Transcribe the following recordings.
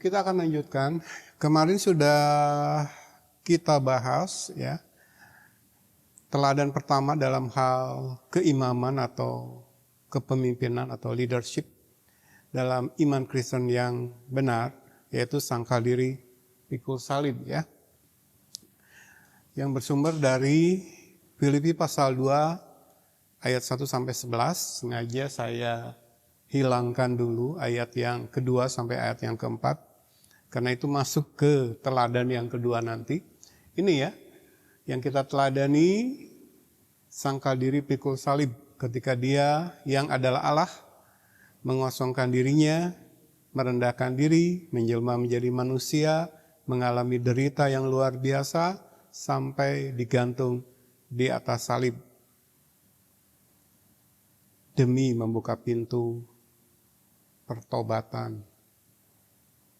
Kita akan lanjutkan. Kemarin sudah kita bahas ya, teladan pertama dalam hal keimaman atau kepemimpinan atau leadership dalam iman Kristen yang benar, yaitu sangkal diri, pikul salib ya. Yang bersumber dari Filipi pasal 2 ayat 1 sampai 11. Sengaja saya hilangkan dulu ayat yang kedua sampai ayat yang keempat. Karena itu masuk ke teladan yang kedua nanti. Ini ya, yang kita teladani sangkal diri pikul salib. Ketika dia yang adalah Allah mengosongkan dirinya, merendahkan diri, menjelma menjadi manusia, mengalami derita yang luar biasa, sampai digantung di atas salib. Demi membuka pintu pertobatan,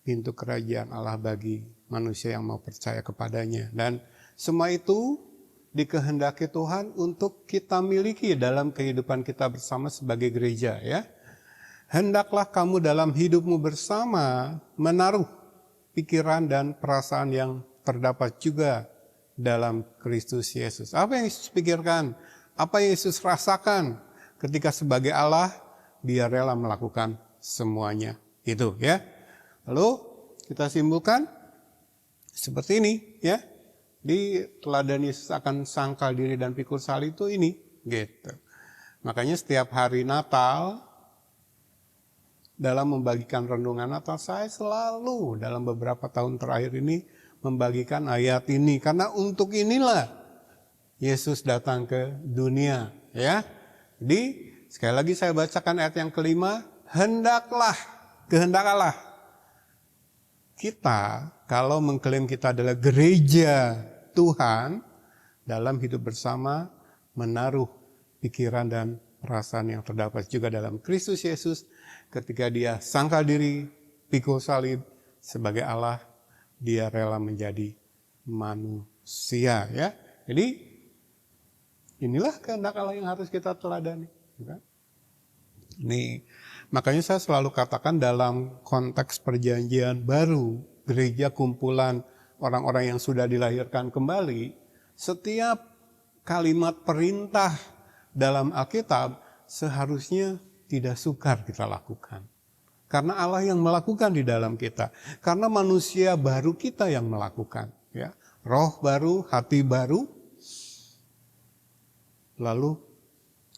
pintu kerajaan Allah bagi manusia yang mau percaya kepadanya. Dan semua itu dikehendaki Tuhan untuk kita miliki dalam kehidupan kita bersama sebagai gereja ya. Hendaklah kamu dalam hidupmu bersama menaruh pikiran dan perasaan yang terdapat juga dalam Kristus Yesus. Apa yang Yesus pikirkan? Apa yang Yesus rasakan ketika sebagai Allah dia rela melakukan semuanya itu ya. Lalu kita simpulkan seperti ini ya. Di teladan Yesus akan sangkal diri dan pikul salib itu ini gitu. Makanya setiap hari Natal dalam membagikan renungan Natal saya selalu dalam beberapa tahun terakhir ini membagikan ayat ini karena untuk inilah Yesus datang ke dunia ya. Jadi sekali lagi saya bacakan ayat yang kelima, hendaklah kehendak Allah. Kita kalau mengklaim kita adalah gereja Tuhan dalam hidup bersama menaruh pikiran dan perasaan yang terdapat juga dalam Kristus Yesus ketika dia sangkal diri pikul salib sebagai Allah, dia rela menjadi manusia ya. Jadi inilah kehendak Allah yang harus kita teladani. Ini makanya saya selalu katakan dalam konteks perjanjian baru, gereja kumpulan orang-orang yang sudah dilahirkan kembali, setiap kalimat perintah dalam Alkitab seharusnya tidak sukar kita lakukan. Karena Allah yang melakukan di dalam kita. Karena manusia baru kita yang melakukan. Ya. Roh baru, hati baru, lalu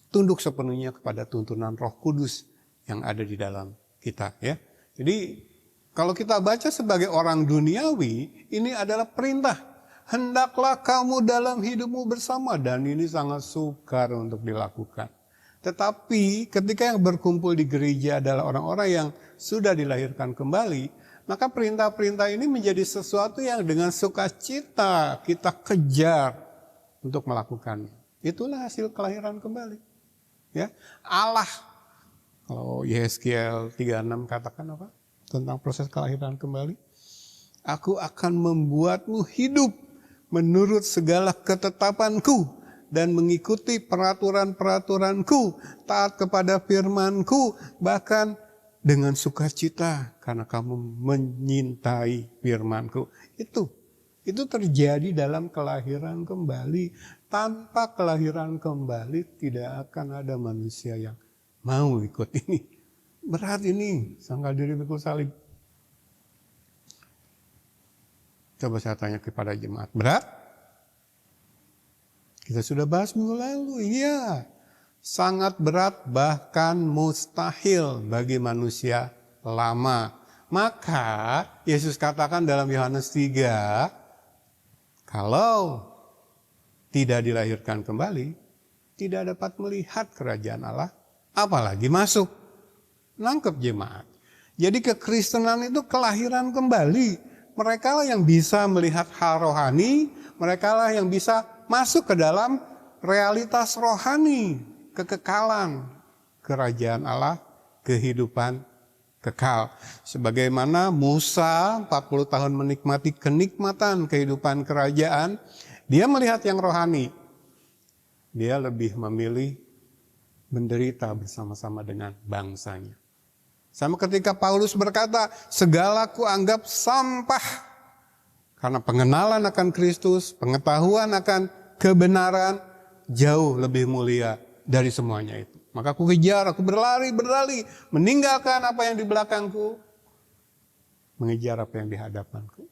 tunduk sepenuhnya kepada tuntunan Roh Kudus yang ada di dalam kita ya. Jadi kalau kita baca sebagai orang duniawi, ini adalah perintah. Hendaklah kamu dalam hidupmu bersama, dan ini sangat sukar untuk dilakukan. Tetapi ketika yang berkumpul di gereja adalah orang-orang yang sudah dilahirkan kembali, maka perintah-perintah ini menjadi sesuatu yang dengan sukacita kita kejar untuk melakukannya. Itulah hasil kelahiran kembali. Ya, Allah, kalau Yeskiel 36 katakan apa? Tentang proses kelahiran kembali. Aku akan membuatmu hidup menurut segala ketetapanku dan mengikuti peraturan-peraturanku, taat kepada firmanku, bahkan dengan sukacita karena kamu menyintai firmanku. Itu terjadi dalam kelahiran kembali. Tanpa kelahiran kembali tidak akan ada manusia yang mau ikut ini. Berat ini, sangkal diri pikul salib. Coba saya tanya kepada jemaat, berat? Kita sudah bahas minggu lalu, iya. Sangat berat bahkan mustahil bagi manusia lama. Maka Yesus katakan dalam Yohanes 3, kalau tidak dilahirkan kembali, tidak dapat melihat kerajaan Allah, apalagi masuk. Nangkep jemaat. Jadi kekristenan itu kelahiran kembali. Mereka lah yang bisa melihat hal rohani, mereka lah yang bisa masuk ke dalam realitas rohani, kekekalan kerajaan Allah, kehidupan kekal. Sebagaimana Musa 40 tahun menikmati kenikmatan kehidupan kerajaan, dia melihat yang rohani. Dia lebih memilih menderita bersama-sama dengan bangsanya. Sama ketika Paulus berkata, segala ku anggap sampah. Karena pengenalan akan Kristus, pengetahuan akan kebenaran jauh lebih mulia dari semuanya itu. Maka aku kejar, aku berlari, meninggalkan apa yang di belakangku, mengejar apa yang di hadapanku.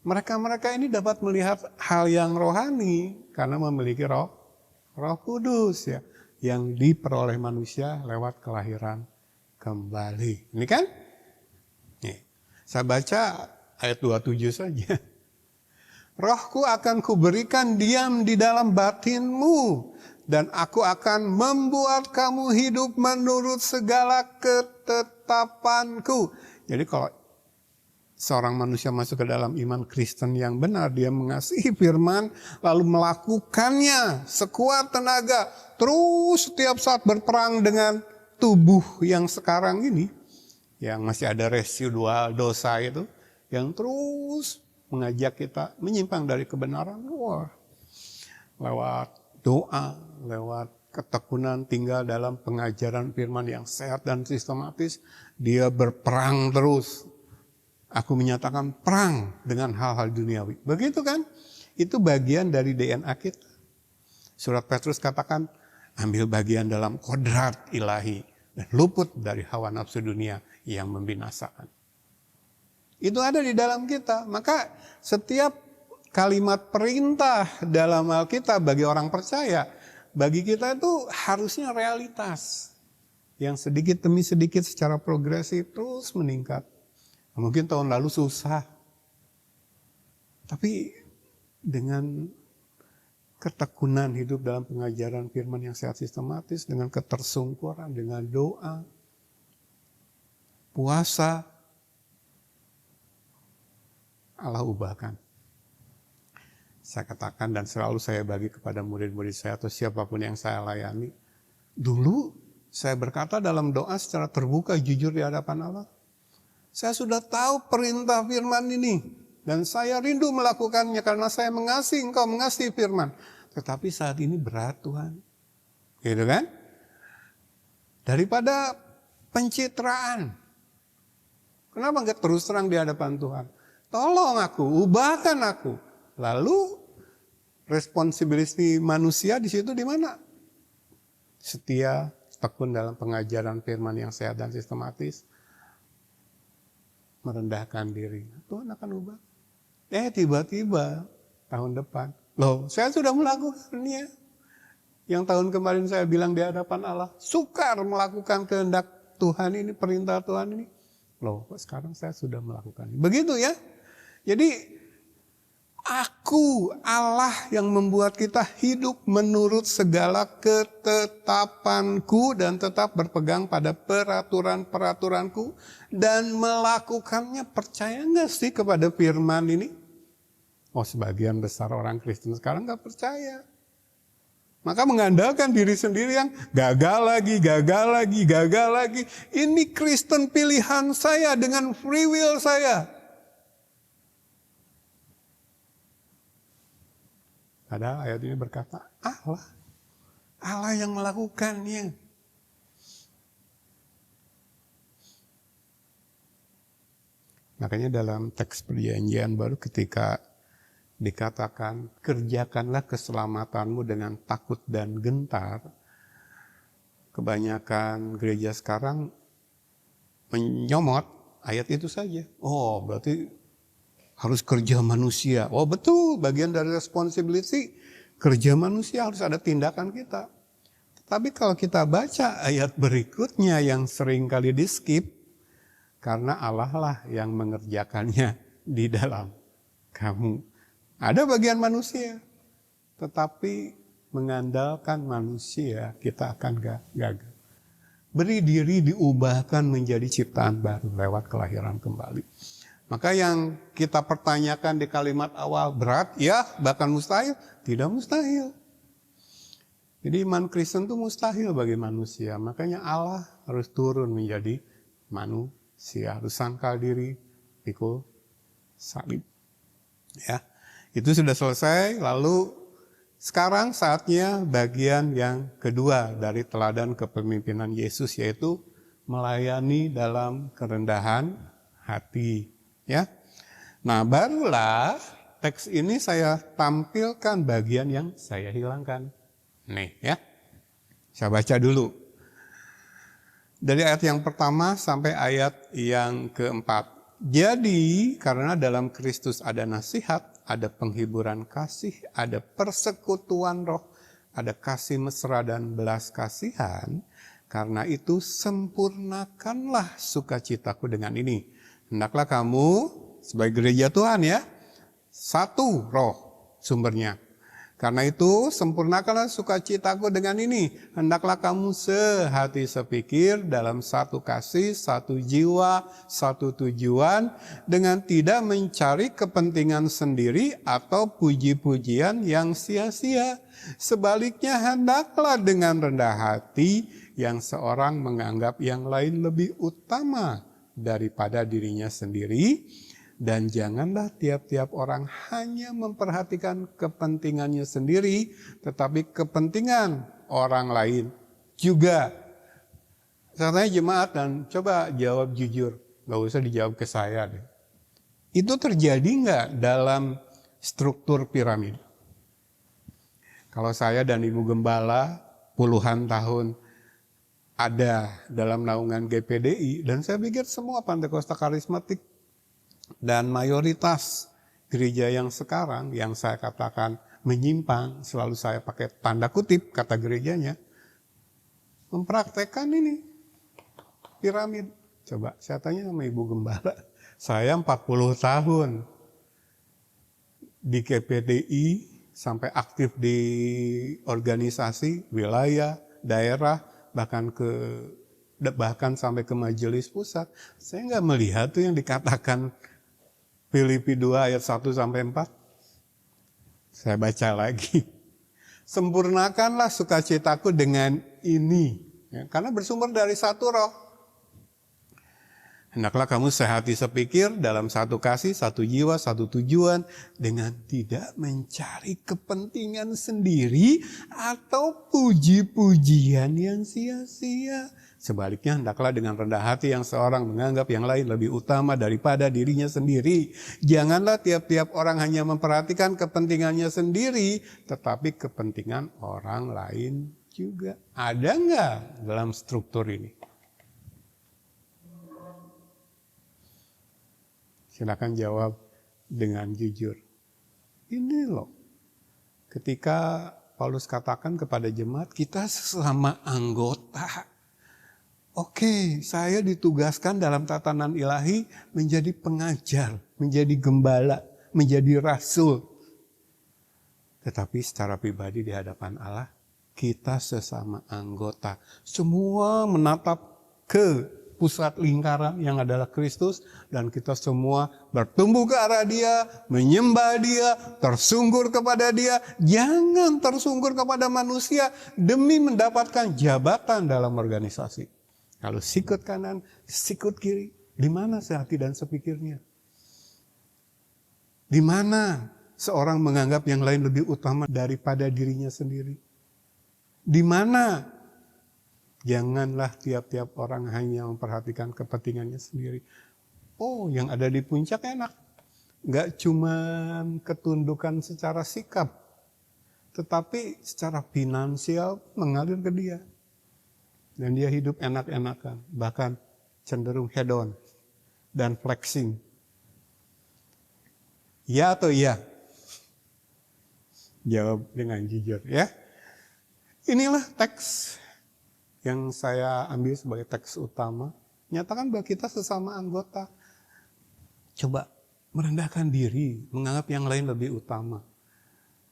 Mereka ini dapat melihat hal yang rohani karena memiliki Roh Kudus ya, yang diperoleh manusia lewat kelahiran kembali. Ini kan? Nih, saya baca ayat 27 saja. Rohku akan kuberikan diam di dalam batinmu, dan aku akan membuat kamu hidup menurut segala ketetapanku. Jadi kalau seorang manusia masuk ke dalam iman Kristen yang benar, dia mengasihi firman, lalu melakukannya sekuat tenaga, terus setiap saat berperang dengan tubuh yang sekarang ini, yang masih ada residual dosa itu, yang terus mengajak kita menyimpang dari kebenaran. Wah, lewat doa, lewat ketekunan tinggal dalam pengajaran firman yang sehat dan sistematis, dia berperang terus. Aku menyatakan perang dengan hal-hal duniawi. Begitu kan? Itu bagian dari DNA kita. Surat Petrus katakan, ambil bagian dalam kodrat ilahi dan luput dari hawa nafsu dunia yang membinasakan. Itu ada di dalam kita. Maka setiap kalimat perintah dalam Alkitab bagi orang percaya, bagi kita itu harusnya realitas. Yang sedikit demi sedikit secara progresif terus meningkat. Mungkin tahun lalu susah. Tapi dengan ketekunan hidup dalam pengajaran firman yang sehat sistematis, dengan ketersungkuran, dengan doa, puasa, Allah ubahkan. Saya katakan dan selalu saya bagi kepada murid-murid saya atau siapapun yang saya layani. Dulu saya berkata dalam doa secara terbuka, jujur di hadapan Allah. Saya sudah tahu perintah firman ini. Dan saya rindu melakukannya karena saya mengasihi engkau, mengasihi firman. Tetapi saat ini berat Tuhan. Gitu kan? Daripada pencitraan. Kenapa enggak terus terang di hadapan Tuhan? Tolong aku, ubahkan aku. Lalu responsibility manusia di situ di mana? Setia, tekun dalam pengajaran firman yang sehat dan sistematis. Merendahkan diri. Tuhan akan ubah. Tiba-tiba tahun depan. Loh, saya sudah melakukannya. Yang tahun kemarin saya bilang di hadapan Allah. Sukar melakukan kehendak Tuhan ini, perintah Tuhan ini. Loh, sekarang saya sudah melakukannya. Begitu ya. Jadi, aku Allah yang membuat kita hidup menurut segala ketetapanku dan tetap berpegang pada peraturan-peraturanku dan melakukannya. Percaya nggak sih kepada firman ini? Oh, sebagian besar orang Kristen sekarang nggak percaya. Maka mengandalkan diri sendiri yang gagal lagi. Ini Kristen pilihan saya dengan free will saya. Padahal ayat ini berkata, Allah yang melakukannya. Makanya dalam teks perjanjian baru ketika dikatakan, kerjakanlah keselamatanmu dengan takut dan gentar. Kebanyakan gereja sekarang menyomot ayat itu saja. Oh, berarti harus kerja manusia. Oh betul, bagian dari responsibility. Kerja manusia harus ada tindakan kita. Tapi kalau kita baca ayat berikutnya yang sering kali di skip. Karena Allah lah yang mengerjakannya di dalam kamu. Ada bagian manusia. Tetapi mengandalkan manusia kita akan gagal. Beri diri diubahkan menjadi ciptaan baru lewat kelahiran kembali. Maka yang kita pertanyakan di kalimat awal, berat ya, bahkan mustahil? Tidak mustahil. Jadi iman Kristen itu mustahil bagi manusia. Makanya Allah harus turun menjadi manusia. Harus sangkal diri, pikul salib. Ya, itu sudah selesai. Lalu sekarang saatnya bagian yang kedua dari teladan kepemimpinan Yesus, yaitu melayani dalam kerendahan hati, ya. Nah, barulah teks ini saya tampilkan bagian yang saya hilangkan. Nih, ya. Saya baca dulu. Dari ayat yang pertama sampai ayat yang keempat. Jadi, karena dalam Kristus ada nasihat, ada penghiburan kasih, ada persekutuan roh, ada kasih mesra dan belas kasihan. Karena itu sempurnakanlah sukacitaku dengan ini. Hendaklah kamu sebagai gereja Tuhan, ya, satu roh sumbernya. Karena itu sempurnakanlah sukacitaku dengan ini. Hendaklah kamu sehati sepikir dalam satu kasih, satu jiwa, satu tujuan, dengan tidak mencari kepentingan sendiri atau puji-pujian yang sia-sia. Sebaliknya hendaklah dengan rendah hati yang seorang menganggap yang lain lebih utama daripada dirinya sendiri. Dan janganlah tiap-tiap orang hanya memperhatikan kepentingannya sendiri, tetapi kepentingan orang lain juga. Katanya jemaat, dan coba jawab jujur, gak usah dijawab ke saya deh. Itu terjadi gak dalam struktur piramid? Kalau saya dan Ibu Gembala puluhan tahun ada dalam naungan GPDI, dan saya pikir semua Pantekosta Karismatik dan mayoritas gereja yang sekarang, yang saya katakan menyimpang, selalu saya pakai tanda kutip kata gerejanya, mempraktekkan ini piramid. Coba saya tanya sama Ibu Gembala, saya 40 tahun di GPDI, sampai aktif di organisasi, wilayah, daerah, bahkan sampai ke majelis pusat. Saya nggak melihat tuh yang dikatakan Filipi 2 ayat 1 sampai 4. Saya baca lagi. Sempurnakanlah sukacitaku dengan ini. Ya, karena bersumber dari satu roh. Hendaklah kamu sehati sepikir dalam satu kasih, satu jiwa, satu tujuan, dengan tidak mencari kepentingan sendiri atau puji-pujian yang sia-sia. Sebaliknya hendaklah dengan rendah hati yang seorang menganggap yang lain lebih utama daripada dirinya sendiri. Janganlah tiap-tiap orang hanya memperhatikan kepentingannya sendiri, tetapi kepentingan orang lain juga. Ada nggak dalam struktur ini? Silakan jawab dengan jujur. Ini loh, ketika Paulus katakan kepada jemaat, kita sesama anggota. Oke, saya ditugaskan dalam tatanan ilahi menjadi pengajar, menjadi gembala, menjadi rasul. Tetapi secara pribadi di hadapan Allah, kita sesama anggota. Semua menatap ke pusat lingkaran yang adalah Kristus, dan kita semua bertumbuh ke arah Dia, menyembah Dia, tersungkur kepada Dia. Jangan tersungkur kepada manusia demi mendapatkan jabatan dalam organisasi. Kalau sikut kanan, sikut kiri, di mana sehati dan sepikirnya? Di mana seorang menganggap yang lain lebih utama daripada dirinya sendiri? Di mana? Janganlah tiap-tiap orang hanya memperhatikan kepentingannya sendiri. Oh, yang ada di puncak enak. Gak cuma ketundukan secara sikap, tetapi secara finansial mengalir ke dia. Dan dia hidup enak-enakan, bahkan cenderung hedon dan flexing. Ya atau iya? Jawab dengan jujur, ya. Inilah teks yang saya ambil sebagai teks utama. Nyatakan bahwa kita sesama anggota. Coba merendahkan diri, menganggap yang lain lebih utama.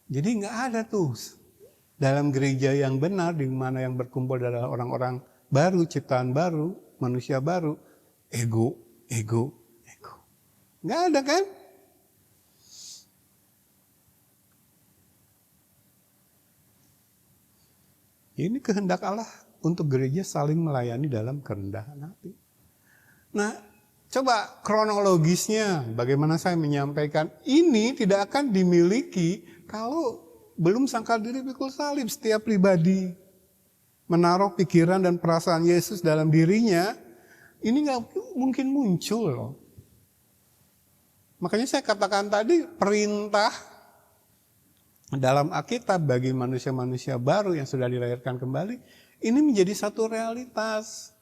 Jadi nggak ada tuh dalam gereja yang benar, di mana yang berkumpul adalah orang-orang baru, ciptaan baru, manusia baru, ego. Nggak ada kan? Ini kehendak Allah untuk gereja saling melayani dalam kerendahan hati. Nah, coba kronologisnya, bagaimana saya menyampaikan, ini tidak akan dimiliki kalau belum sangkal diri pikul salib. Setiap pribadi menaruh pikiran dan perasaan Yesus dalam dirinya, Ini nggak mungkin muncul loh. Makanya saya katakan tadi, perintah dalam Alkitab bagi manusia-manusia baru yang sudah dilahirkan kembali, ini menjadi satu realitas.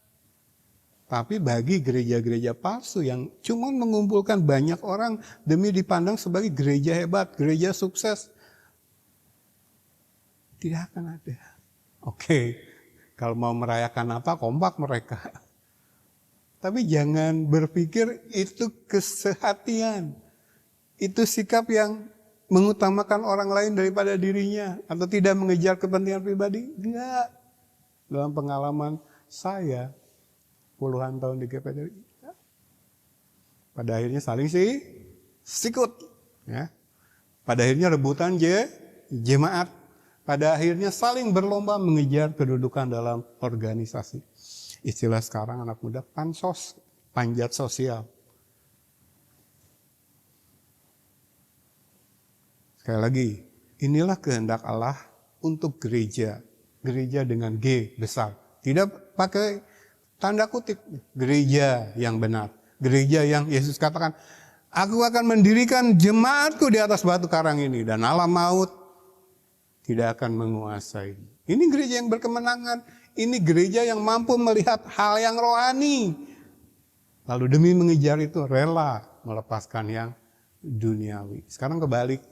Tapi bagi gereja-gereja palsu yang cuma mengumpulkan banyak orang demi dipandang sebagai gereja hebat, gereja sukses, tidak akan ada. Oke, kalau mau merayakan apa, kompak mereka. Tapi jangan berpikir itu kesehatian. Itu sikap yang mengutamakan orang lain daripada dirinya. Atau tidak mengejar kepentingan pribadi. Enggak. Dalam pengalaman saya, puluhan tahun di GPD. Pada akhirnya saling sikut. Ya. Pada akhirnya rebutan jemaat. Pada akhirnya saling berlomba mengejar kedudukan dalam organisasi. Istilah sekarang anak muda, pansos, panjat sosial. Sekali lagi, inilah kehendak Allah untuk gereja. Gereja dengan G besar. Tidak pakai tanda kutip. Gereja yang benar. Gereja yang Yesus katakan, aku akan mendirikan jemaatku di atas batu karang ini. Dan alam maut tidak akan menguasai. Ini gereja yang berkemenangan. Ini gereja yang mampu melihat hal yang rohani. Lalu demi mengejar itu rela melepaskan yang duniawi. Sekarang kebalik.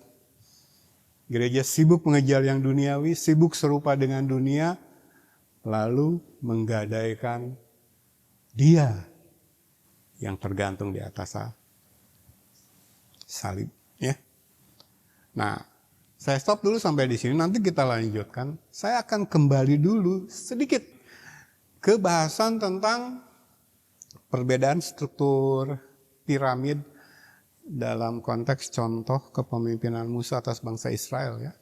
Gereja sibuk mengejar yang duniawi, sibuk serupa dengan dunia, lalu menggadaikan dia yang tergantung di atas salib. Ya. Nah, saya stop dulu sampai di sini, nanti kita lanjutkan. Saya akan kembali dulu sedikit ke bahasan tentang perbedaan struktur piramid dalam konteks contoh kepemimpinan Musa atas bangsa Israel. Ya.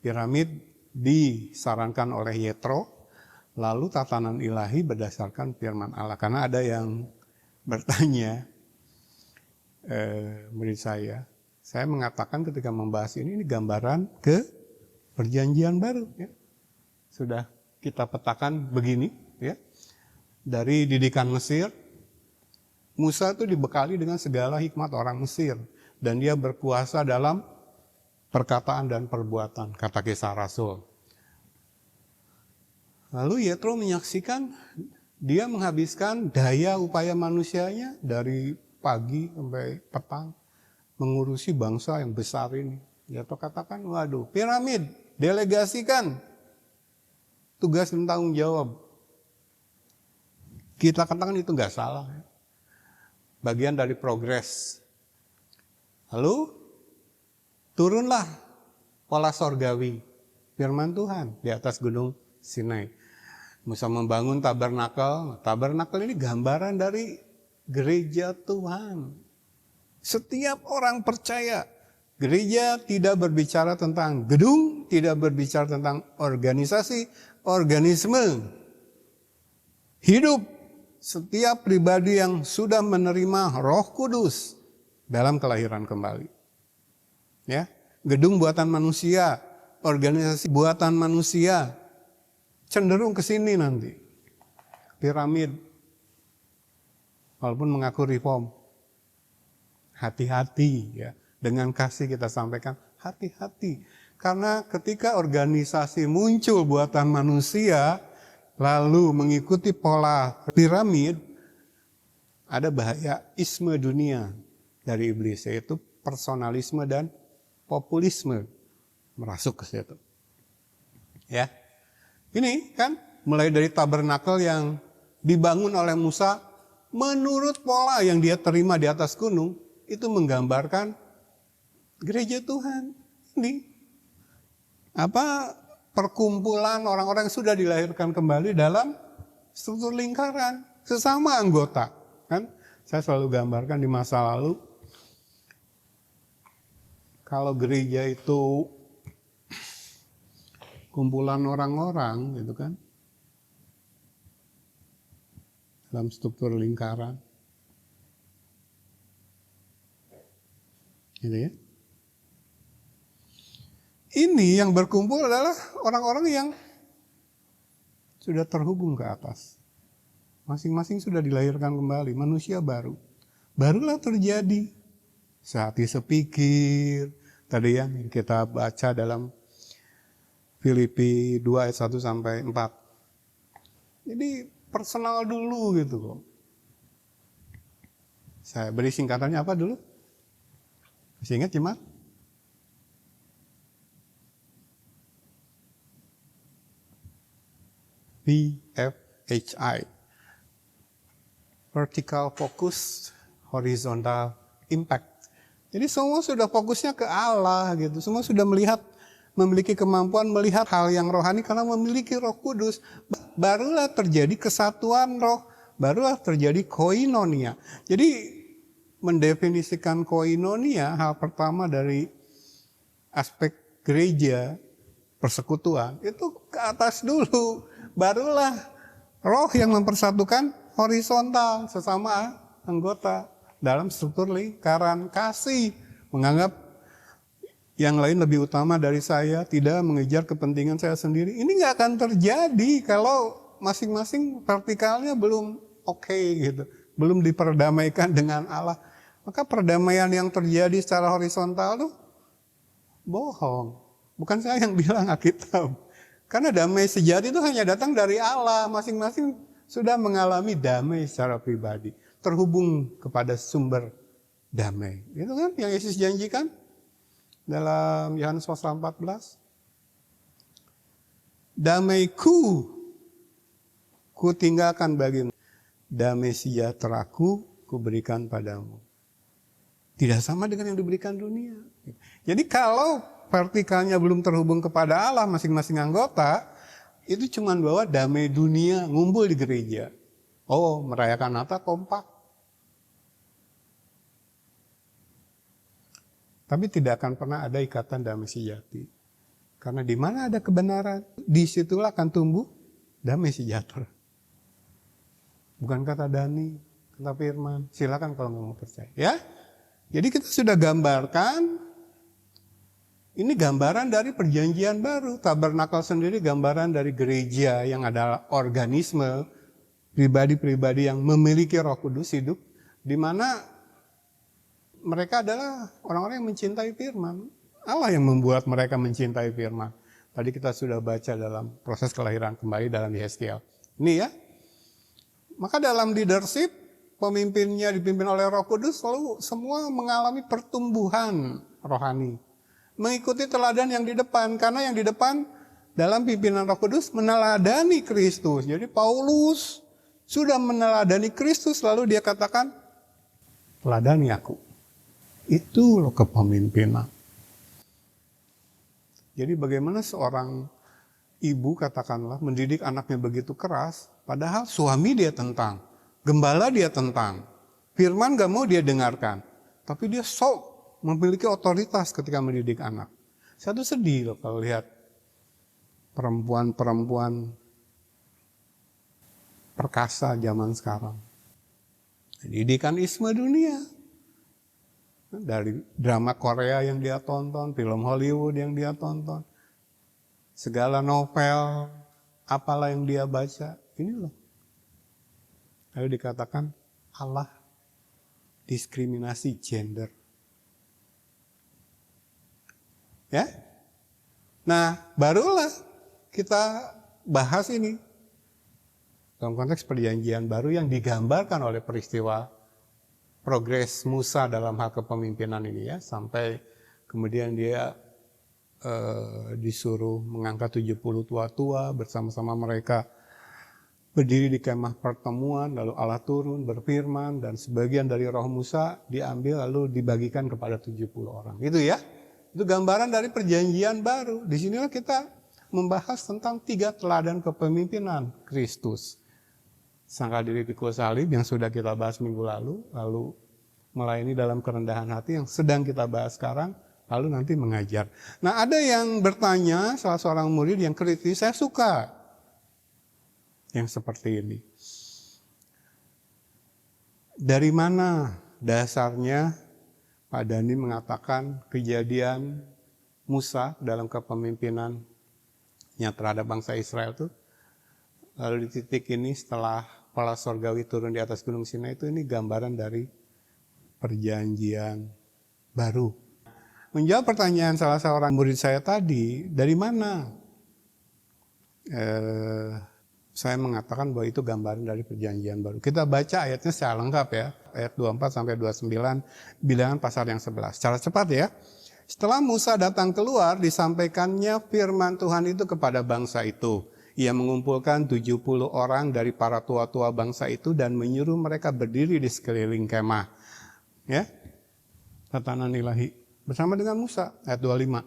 Piramid disarankan oleh Yetro, lalu tatanan ilahi berdasarkan firman Allah. Karena ada yang bertanya, murid saya mengatakan ketika membahas ini gambaran ke perjanjian baru. Ya. Sudah kita petakan begini. Ya. Dari didikan Mesir, Musa itu dibekali dengan segala hikmat orang Mesir. Dan dia berkuasa dalam perkataan dan perbuatan, kata Kisah Rasul. Lalu Yetro menyaksikan dia menghabiskan daya upaya manusianya dari pagi sampai petang. Mengurusi bangsa yang besar ini. Yetro katakan, waduh, piramid, delegasikan tugas dan tanggung jawab. Kita katakan itu nggak salah. Bagian dari progres. Lalu turunlah pola sorgawi, firman Tuhan di atas gunung Sinai. Musa membangun tabernakel. Tabernakel ini gambaran dari gereja Tuhan. Setiap orang percaya, gereja tidak berbicara tentang gedung, tidak berbicara tentang organisasi, organisme. Hidup setiap pribadi yang sudah menerima Roh Kudus dalam kelahiran kembali. Ya, gedung buatan manusia, organisasi buatan manusia, cenderung ke sini nanti. Piramid, walaupun mengaku reform. Hati-hati ya, dengan kasih kita sampaikan, hati-hati. Karena ketika organisasi muncul buatan manusia, lalu mengikuti pola piramid, ada bahaya isme dunia dari iblis, yaitu personalisme dan populisme merasuk ke situ. Ya, ini kan mulai dari tabernakel yang dibangun oleh Musa menurut pola yang dia terima di atas gunung, itu menggambarkan gereja Tuhan. Ini perkumpulan orang-orang yang sudah dilahirkan kembali dalam struktur lingkaran, sesama anggota. Kan? Saya selalu gambarkan di masa lalu, kalau gereja itu kumpulan orang-orang, gitu kan, dalam struktur lingkaran, gitu ya. Ini yang berkumpul adalah orang-orang yang sudah terhubung ke atas. Masing-masing sudah dilahirkan kembali, manusia baru. Barulah terjadi sehati sepikir. Tadi yang kita baca dalam Filipi 2 ayat 1 sampai 4. Jadi personal dulu gitu kok. Saya beri singkatannya apa dulu? Masih ingat Jemaat? VFHI. Vertical Focus, Horizontal Impact. Jadi semua sudah fokusnya ke Allah gitu. Semua sudah memiliki kemampuan melihat hal yang rohani karena memiliki Roh Kudus. Barulah terjadi kesatuan roh, barulah terjadi koinonia. Jadi mendefinisikan koinonia, hal pertama dari aspek gereja, persekutuan, itu ke atas dulu. Barulah roh yang mempersatukan horizontal sesama anggota dalam struktur lingkaran kasih, menganggap yang lain lebih utama dari saya, tidak mengejar kepentingan saya sendiri. Ini nggak akan terjadi kalau masing-masing vertikalnya belum oke gitu, belum diperdamaikan dengan Allah. Maka perdamaian yang terjadi secara horizontal tuh bohong. Bukan saya yang bilang, Alkitab. Karena damai sejati itu hanya datang dari Allah. Masing-masing sudah mengalami damai secara pribadi, terhubung kepada sumber damai. Itu kan yang Yesus janjikan dalam Yohanes pasal 14. Damaiku ku tinggalkan bagimu, damai sejahteraku ku berikan padamu. Tidak sama dengan yang diberikan dunia. Jadi kalau vertikalnya belum terhubung kepada Allah masing-masing anggota, itu cuma bawa damai dunia ngumpul di gereja. Oh, merayakan Natal kompak. Tapi tidak akan pernah ada ikatan damai sejati. Karena di mana ada kebenaran, disitulah akan tumbuh damai sejahtera. Bukan kata Dani, kata Firman. Silakan kalau nggak mau percaya. Ya, jadi kita sudah gambarkan. Ini gambaran dari perjanjian baru. Tabernakel sendiri gambaran dari gereja yang adalah organisme pribadi-pribadi yang memiliki Roh Kudus hidup, di mana mereka adalah orang-orang yang mencintai firman. Allah yang membuat mereka mencintai firman. Tadi kita sudah baca dalam proses kelahiran kembali dalam Yeskiel. Ini ya. Maka dalam leadership, pemimpinnya dipimpin oleh Roh Kudus, lalu semua mengalami pertumbuhan rohani. Mengikuti teladan yang di depan, karena yang di depan dalam pimpinan Roh Kudus meneladani Kristus. Jadi Paulus sudah meneladani Kristus, lalu dia katakan, teladani aku. Itu loh kepemimpinan. Jadi bagaimana seorang ibu katakanlah mendidik anaknya begitu keras, padahal suami dia tentang, gembala dia tentang, firman gak mau dia dengarkan, tapi dia sok memiliki otoritas ketika mendidik anak. Saya tuh sedih loh kalau lihat perempuan-perempuan perkasa zaman sekarang. Didikan isme dunia. Dari drama Korea yang dia tonton, film Hollywood yang dia tonton, segala novel, apalah yang dia baca, ini loh. Lalu dikatakan Allah diskriminasi gender. Ya, nah barulah kita bahas ini dalam konteks perjanjian baru yang digambarkan oleh peristiwa progres Musa dalam hal kepemimpinan ini ya, sampai kemudian dia disuruh mengangkat 70 tua-tua bersama-sama mereka berdiri di kemah pertemuan, lalu Allah turun berfirman dan sebagian dari roh Musa diambil lalu dibagikan kepada 70 orang. Itu ya. Itu gambaran dari perjanjian baru. Di sinilah kita membahas tentang 3 teladan kepemimpinan Kristus. Sangkal diri pikul salib yang sudah kita bahas minggu lalu melayani dalam kerendahan hati yang sedang kita bahas sekarang, lalu nanti mengajar. Nah, ada yang bertanya, salah seorang murid yang kritis, saya suka yang seperti ini. Dari mana dasarnya Pak Dani mengatakan kejadian Musa dalam kepemimpinannya terhadap bangsa Israel itu, lalu di titik ini setelah kepala sorgawi turun di atas gunung Sinai itu ini gambaran dari perjanjian baru. Menjawab pertanyaan salah seorang murid saya tadi, dari mana? Saya mengatakan bahwa itu gambaran dari perjanjian baru. Kita baca ayatnya secara lengkap ya. Ayat 24 sampai 29, bilangan pasal yang 11. Secara cepat ya. Setelah Musa datang keluar, disampaikannya firman Tuhan itu kepada bangsa itu. Ia mengumpulkan 70 orang dari para tua-tua bangsa itu dan menyuruh mereka berdiri di sekeliling kemah. Ya, tatanan ilahi bersama dengan Musa, ayat 25.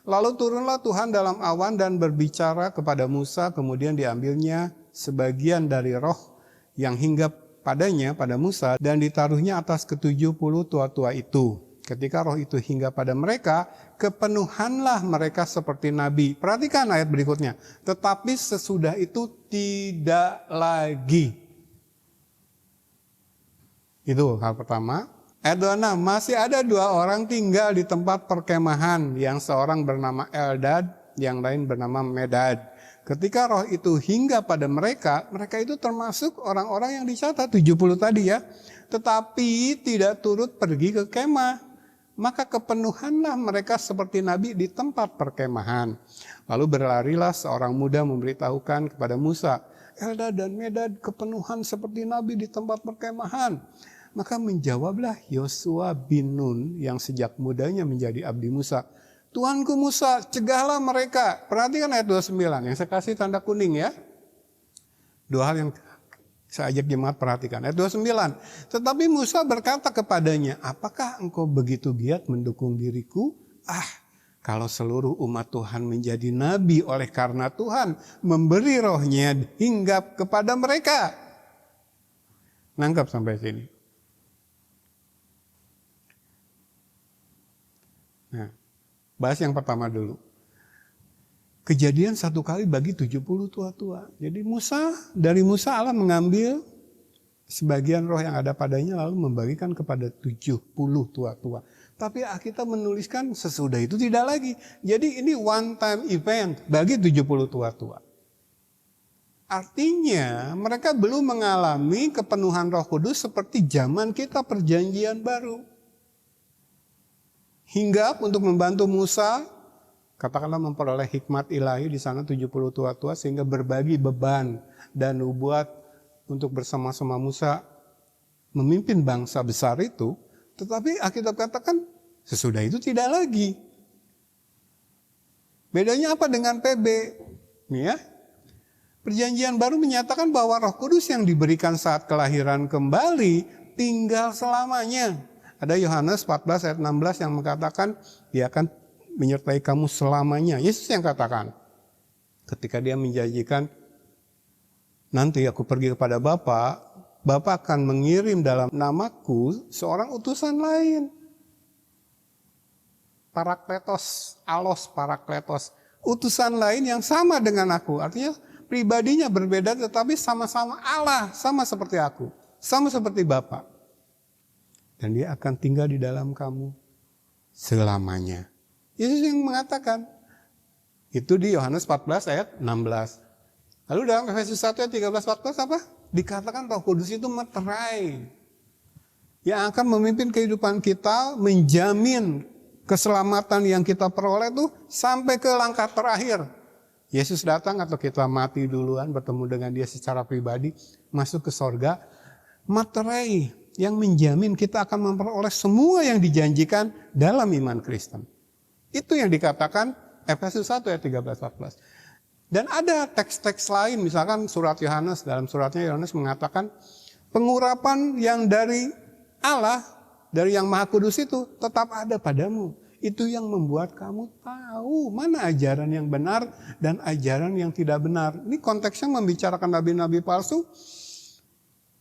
Lalu turunlah Tuhan dalam awan dan berbicara kepada Musa, kemudian diambilnya sebagian dari roh yang hinggap padanya, pada Musa, dan ditaruhnya atas ke-70 tua-tua itu. Ketika roh itu hinggap pada mereka, kepenuhanlah mereka seperti nabi. Perhatikan ayat berikutnya. Tetapi sesudah itu tidak lagi. Itu hal pertama. Ayat 26, masih ada 2 orang tinggal di tempat perkemahan, yang seorang bernama Eldad, yang lain bernama Medad. Ketika roh itu hinggap pada mereka, mereka itu termasuk orang-orang yang dicatat 70 tadi ya. Tetapi tidak turut pergi ke kemah. Maka kepenuhanlah mereka seperti nabi di tempat perkemahan. Lalu berlarilah seorang muda memberitahukan kepada Musa, Eldad dan Medad kepenuhan seperti nabi di tempat perkemahan. Maka menjawablah Yosua bin Nun yang sejak mudanya menjadi abdi Musa. Tuanku Musa, cegahlah mereka. Perhatikan ayat 29 yang saya kasih tanda kuning ya. 2 hal yang saya ajak jemaat perhatikan. Ayat 29. Tetapi Musa berkata kepadanya, apakah engkau begitu giat mendukung diriku? Kalau seluruh umat Tuhan menjadi nabi oleh karena Tuhan memberi rohnya hinggap kepada mereka. Nangkap sampai sini. Nah, bahas yang pertama dulu. Kejadian 1 kali bagi 70 tua-tua. Jadi dari Musa Allah mengambil sebagian roh yang ada padanya lalu membagikan kepada 70 tua-tua. Tapi Alkitab menuliskan sesudah itu tidak lagi. Jadi ini one time event bagi 70 tua-tua. Artinya mereka belum mengalami kepenuhan Roh Kudus seperti zaman kita perjanjian baru. Hinggap untuk membantu Musa, katakanlah memperoleh hikmat ilahi di sana 70 tua-tua sehingga berbagi beban dan nubuat untuk bersama-sama Musa memimpin bangsa besar itu. Tetapi Alkitab katakan sesudah itu tidak lagi. Bedanya apa dengan PB? Ya. Perjanjian baru menyatakan bahwa Roh Kudus yang diberikan saat kelahiran kembali tinggal selamanya. Ada Yohanes 14 ayat 16 yang mengatakan dia akan menyertai kamu selamanya. Yesus yang katakan ketika dia menjanjikan nanti aku pergi kepada Bapa, Bapa akan mengirim dalam namaku seorang utusan lain. Parakletos, alos parakletos. Utusan lain yang sama dengan aku. Artinya pribadinya berbeda tetapi sama-sama Allah, sama seperti aku, sama seperti Bapa. Dan dia akan tinggal di dalam kamu selamanya. Yesus yang mengatakan. Itu di Yohanes 14 ayat 16. Lalu dalam Efesus 1 ayat 13-14 apa? Dikatakan Roh Kudus itu meterai. Yang akan memimpin kehidupan kita, menjamin keselamatan yang kita peroleh itu sampai ke langkah terakhir. Yesus datang atau kita mati duluan, bertemu dengan dia secara pribadi, masuk ke sorga. Materai yang menjamin kita akan memperoleh semua yang dijanjikan dalam iman Kristen. Itu yang dikatakan Efesus 1 ayat 13-14. Dan ada teks-teks lain, misalkan surat Yohanes, dalam suratnya Yohanes mengatakan pengurapan yang dari Allah, dari yang Maha Kudus itu tetap ada padamu. Itu yang membuat kamu tahu mana ajaran yang benar dan ajaran yang tidak benar. Ini konteksnya membicarakan nabi-nabi palsu.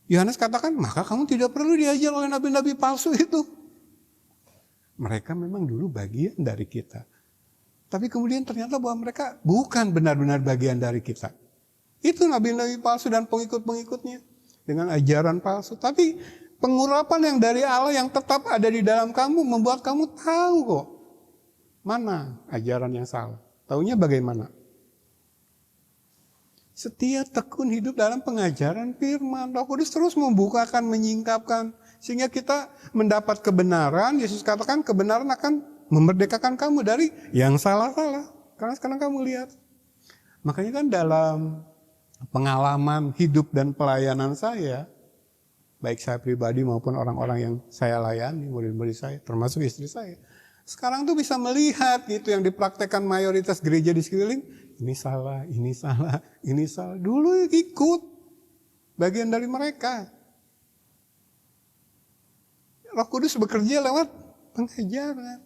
Yohanes katakan, maka kamu tidak perlu diajar oleh nabi-nabi palsu itu. Mereka memang dulu bagian dari kita. Tapi kemudian ternyata bahwa mereka bukan benar-benar bagian dari kita. Itu nabi-nabi palsu dan pengikut-pengikutnya. Dengan ajaran palsu. Tapi pengurapan yang dari Allah yang tetap ada di dalam kamu membuat kamu tahu kok. Mana ajaran yang salah. Taunya bagaimana? setia tekun hidup dalam pengajaran firman. Roh Kudus terus membukakan, menyingkapkan. Sehingga kita mendapat kebenaran. Yesus katakan kebenaran akan memerdekakan kamu dari yang salah-salah. Karena sekarang kamu lihat. Makanya kan dalam pengalaman hidup dan pelayanan saya, baik saya pribadi maupun orang-orang yang saya layani, murid-murid saya, termasuk istri saya. Sekarang tuh bisa melihat gitu yang dipraktekkan mayoritas gereja di sekeliling. Ini salah, ini salah, ini salah. Dulu ikut bagian dari mereka. Roh Kudus bekerja lewat pengajaran.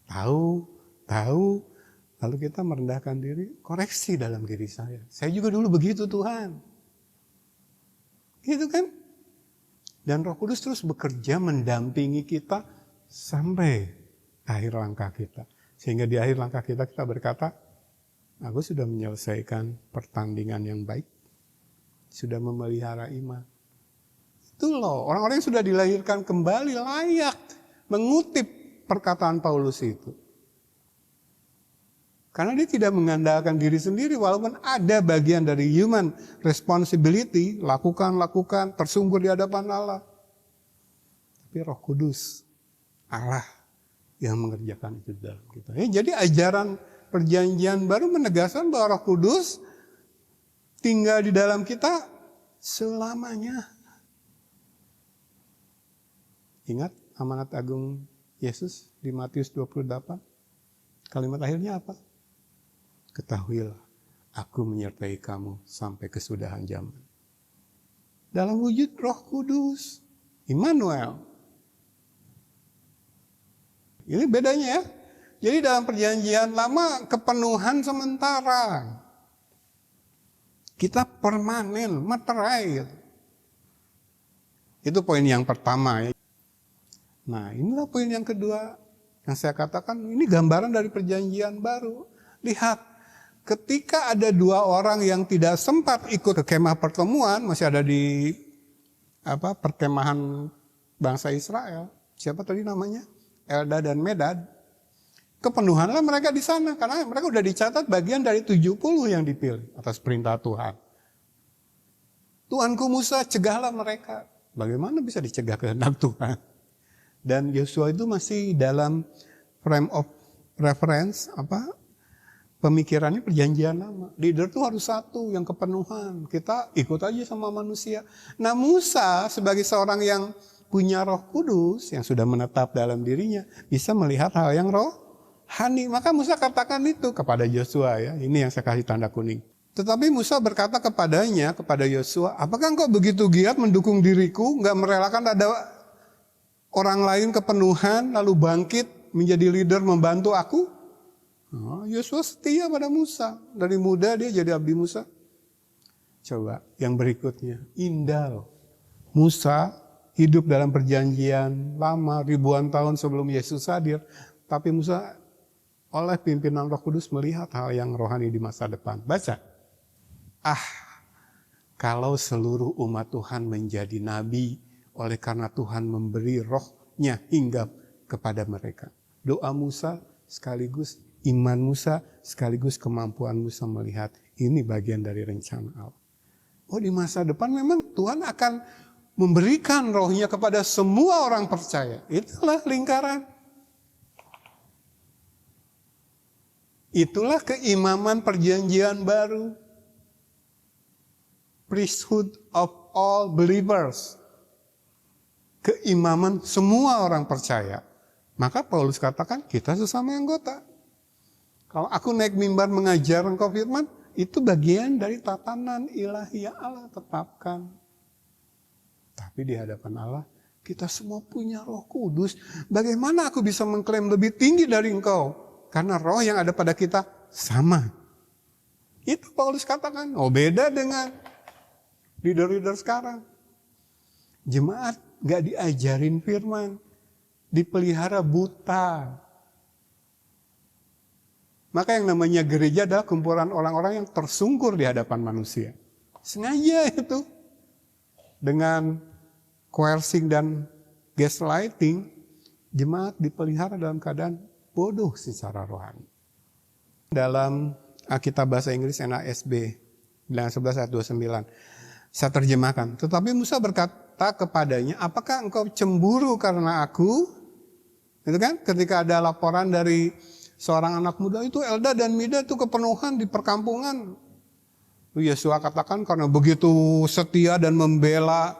Tahu. Lalu kita merendahkan diri, koreksi dalam diri saya. Saya juga dulu begitu Tuhan. Gitu kan? Dan Roh Kudus terus bekerja mendampingi kita sampai akhir langkah kita. Sehingga di akhir langkah kita berkata, aku sudah menyelesaikan pertandingan yang baik. Sudah memelihara iman. Itu loh, orang-orang yang sudah dilahirkan kembali layak mengutip perkataan Paulus itu. Karena dia tidak mengandalkan diri sendiri, walaupun ada bagian dari human responsibility, lakukan, tersungkur di hadapan Allah. Tapi Roh Kudus, Allah yang mengerjakan itu dalam kita. Jadi ajaran Perjanjian Baru menegaskan bahwa Roh Kudus tinggal di dalam kita selamanya. Ingat amanat agung Yesus di Matius 28? Kalimat akhirnya apa? Ketahuilah, aku menyertai kamu sampai kesudahan zaman. Dalam wujud Roh Kudus, Immanuel. Ini bedanya ya. Jadi dalam perjanjian lama kepenuhan sementara. Kita permanen, materai. Gitu. Itu poin yang pertama. Ya. Nah inilah poin yang kedua. Yang saya katakan ini gambaran dari perjanjian baru. Lihat, ketika ada dua orang yang tidak sempat ikut ke kemah pertemuan. Masih ada di perkemahan bangsa Israel. Siapa tadi namanya? Eldad dan Medad. Kepenuhanlah mereka di sana karena mereka udah dicatat bagian dari 70 yang dipilih atas perintah Tuhan. Tuanku Musa, cegahlah mereka. Bagaimana bisa dicegah kehendak Tuhan? Dan Yosua itu masih dalam frame of reference pemikirannya perjanjian lama. Leader itu harus satu yang kepenuhan. Kita ikut aja sama manusia. Nah Musa sebagai seorang yang punya Roh Kudus yang sudah menetap dalam dirinya bisa melihat hal yang rohani. Maka Musa katakan itu kepada Yosua ya. Ini yang saya kasih tanda kuning. Tetapi Musa berkata kepada Yosua, apakah engkau begitu giat mendukung diriku, enggak merelakan ada orang lain kepenuhan lalu bangkit menjadi leader membantu aku? Yosua setia pada Musa. Dari muda dia jadi abdi Musa. Coba yang berikutnya, indah loh. Musa hidup dalam perjanjian lama ribuan tahun sebelum Yesus hadir. Tapi Musa oleh pimpinan Roh Kudus melihat hal yang rohani di masa depan. Baca. Kalau seluruh umat Tuhan menjadi nabi oleh karena Tuhan memberi rohnya hinggap kepada mereka. Doa Musa sekaligus iman Musa sekaligus kemampuan Musa melihat ini bagian dari rencana Allah. Di masa depan memang Tuhan akan memberikan rohnya kepada semua orang percaya. Itulah lingkaran. Itulah keimaman perjanjian baru. Priesthood of all believers. Keimaman semua orang percaya. Maka Paulus katakan kita sesama anggota. Kalau aku naik mimbar mengajar engkau firman, itu bagian dari tatanan ilahi yang Allah tetapkan. Tapi di hadapan Allah, kita semua punya Roh Kudus. Bagaimana aku bisa mengklaim lebih tinggi dari engkau? Karena roh yang ada pada kita sama. Itu Paulus katakan. Beda dengan leader-leader sekarang. Jemaat gak diajarin firman. Dipelihara buta. Maka yang namanya gereja adalah kumpulan orang-orang yang tersungkur di hadapan manusia. Sengaja itu. Dengan coercing dan gaslighting, jemaat dipelihara dalam keadaan bodoh secara rohani. Dalam Alkitab bahasa Inggris NASB Bilangan 11 ayat 29. Saya terjemahkan. Tetapi Musa berkata kepadanya, apakah engkau cemburu karena aku? Itu kan ketika ada laporan dari seorang anak muda itu, Elda dan Mida itu kepenuhan di perkampungan. Yesua katakan karena begitu setia dan membela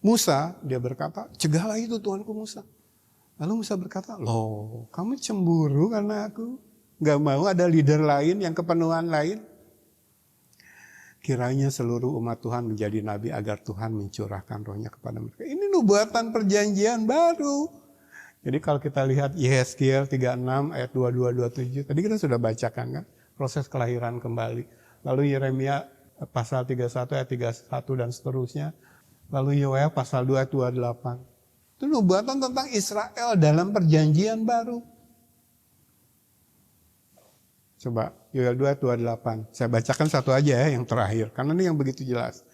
Musa, dia berkata, cegahlah itu Tuanku Musa. Lalu Musa berkata, loh kamu cemburu karena aku gak mau ada leader lain yang kepenuhan lain. Kiranya seluruh umat Tuhan menjadi nabi agar Tuhan mencurahkan rohnya kepada mereka. Ini nubuatan perjanjian baru. Jadi kalau kita lihat Yehezkiel 36 ayat 22-27, tadi kita sudah bacakan kan, proses kelahiran kembali. Lalu Yeremia pasal 31 ayat 31 dan seterusnya. Lalu Yoel pasal 2 ayat 28. Itu nubuatan tentang Israel dalam perjanjian baru. Coba Yoel 2 ayat 28. Saya bacakan satu aja ya yang terakhir, karena ini yang begitu jelas.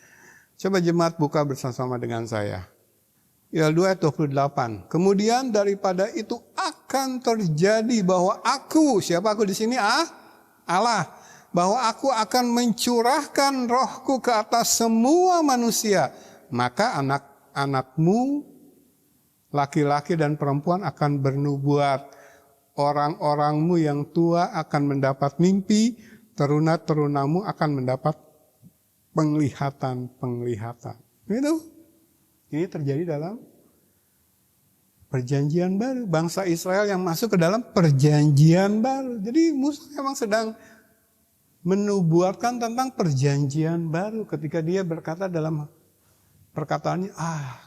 Coba jemaat buka bersama-sama dengan saya. Yoel 2 ayat 28. Kemudian daripada itu akan terjadi bahwa aku, siapa aku di sini? Allah. Bahwa aku akan mencurahkan rohku ke atas semua manusia. Maka anak-anakmu, laki-laki dan perempuan akan bernubuat. Orang-orangmu yang tua akan mendapat mimpi. Teruna-terunamu akan mendapat penglihatan-penglihatan. Itu. Ini terjadi dalam perjanjian baru. Bangsa Israel yang masuk ke dalam perjanjian baru. Jadi Musa memang sedang menubuatkan tentang perjanjian baru ketika dia berkata dalam perkataannya,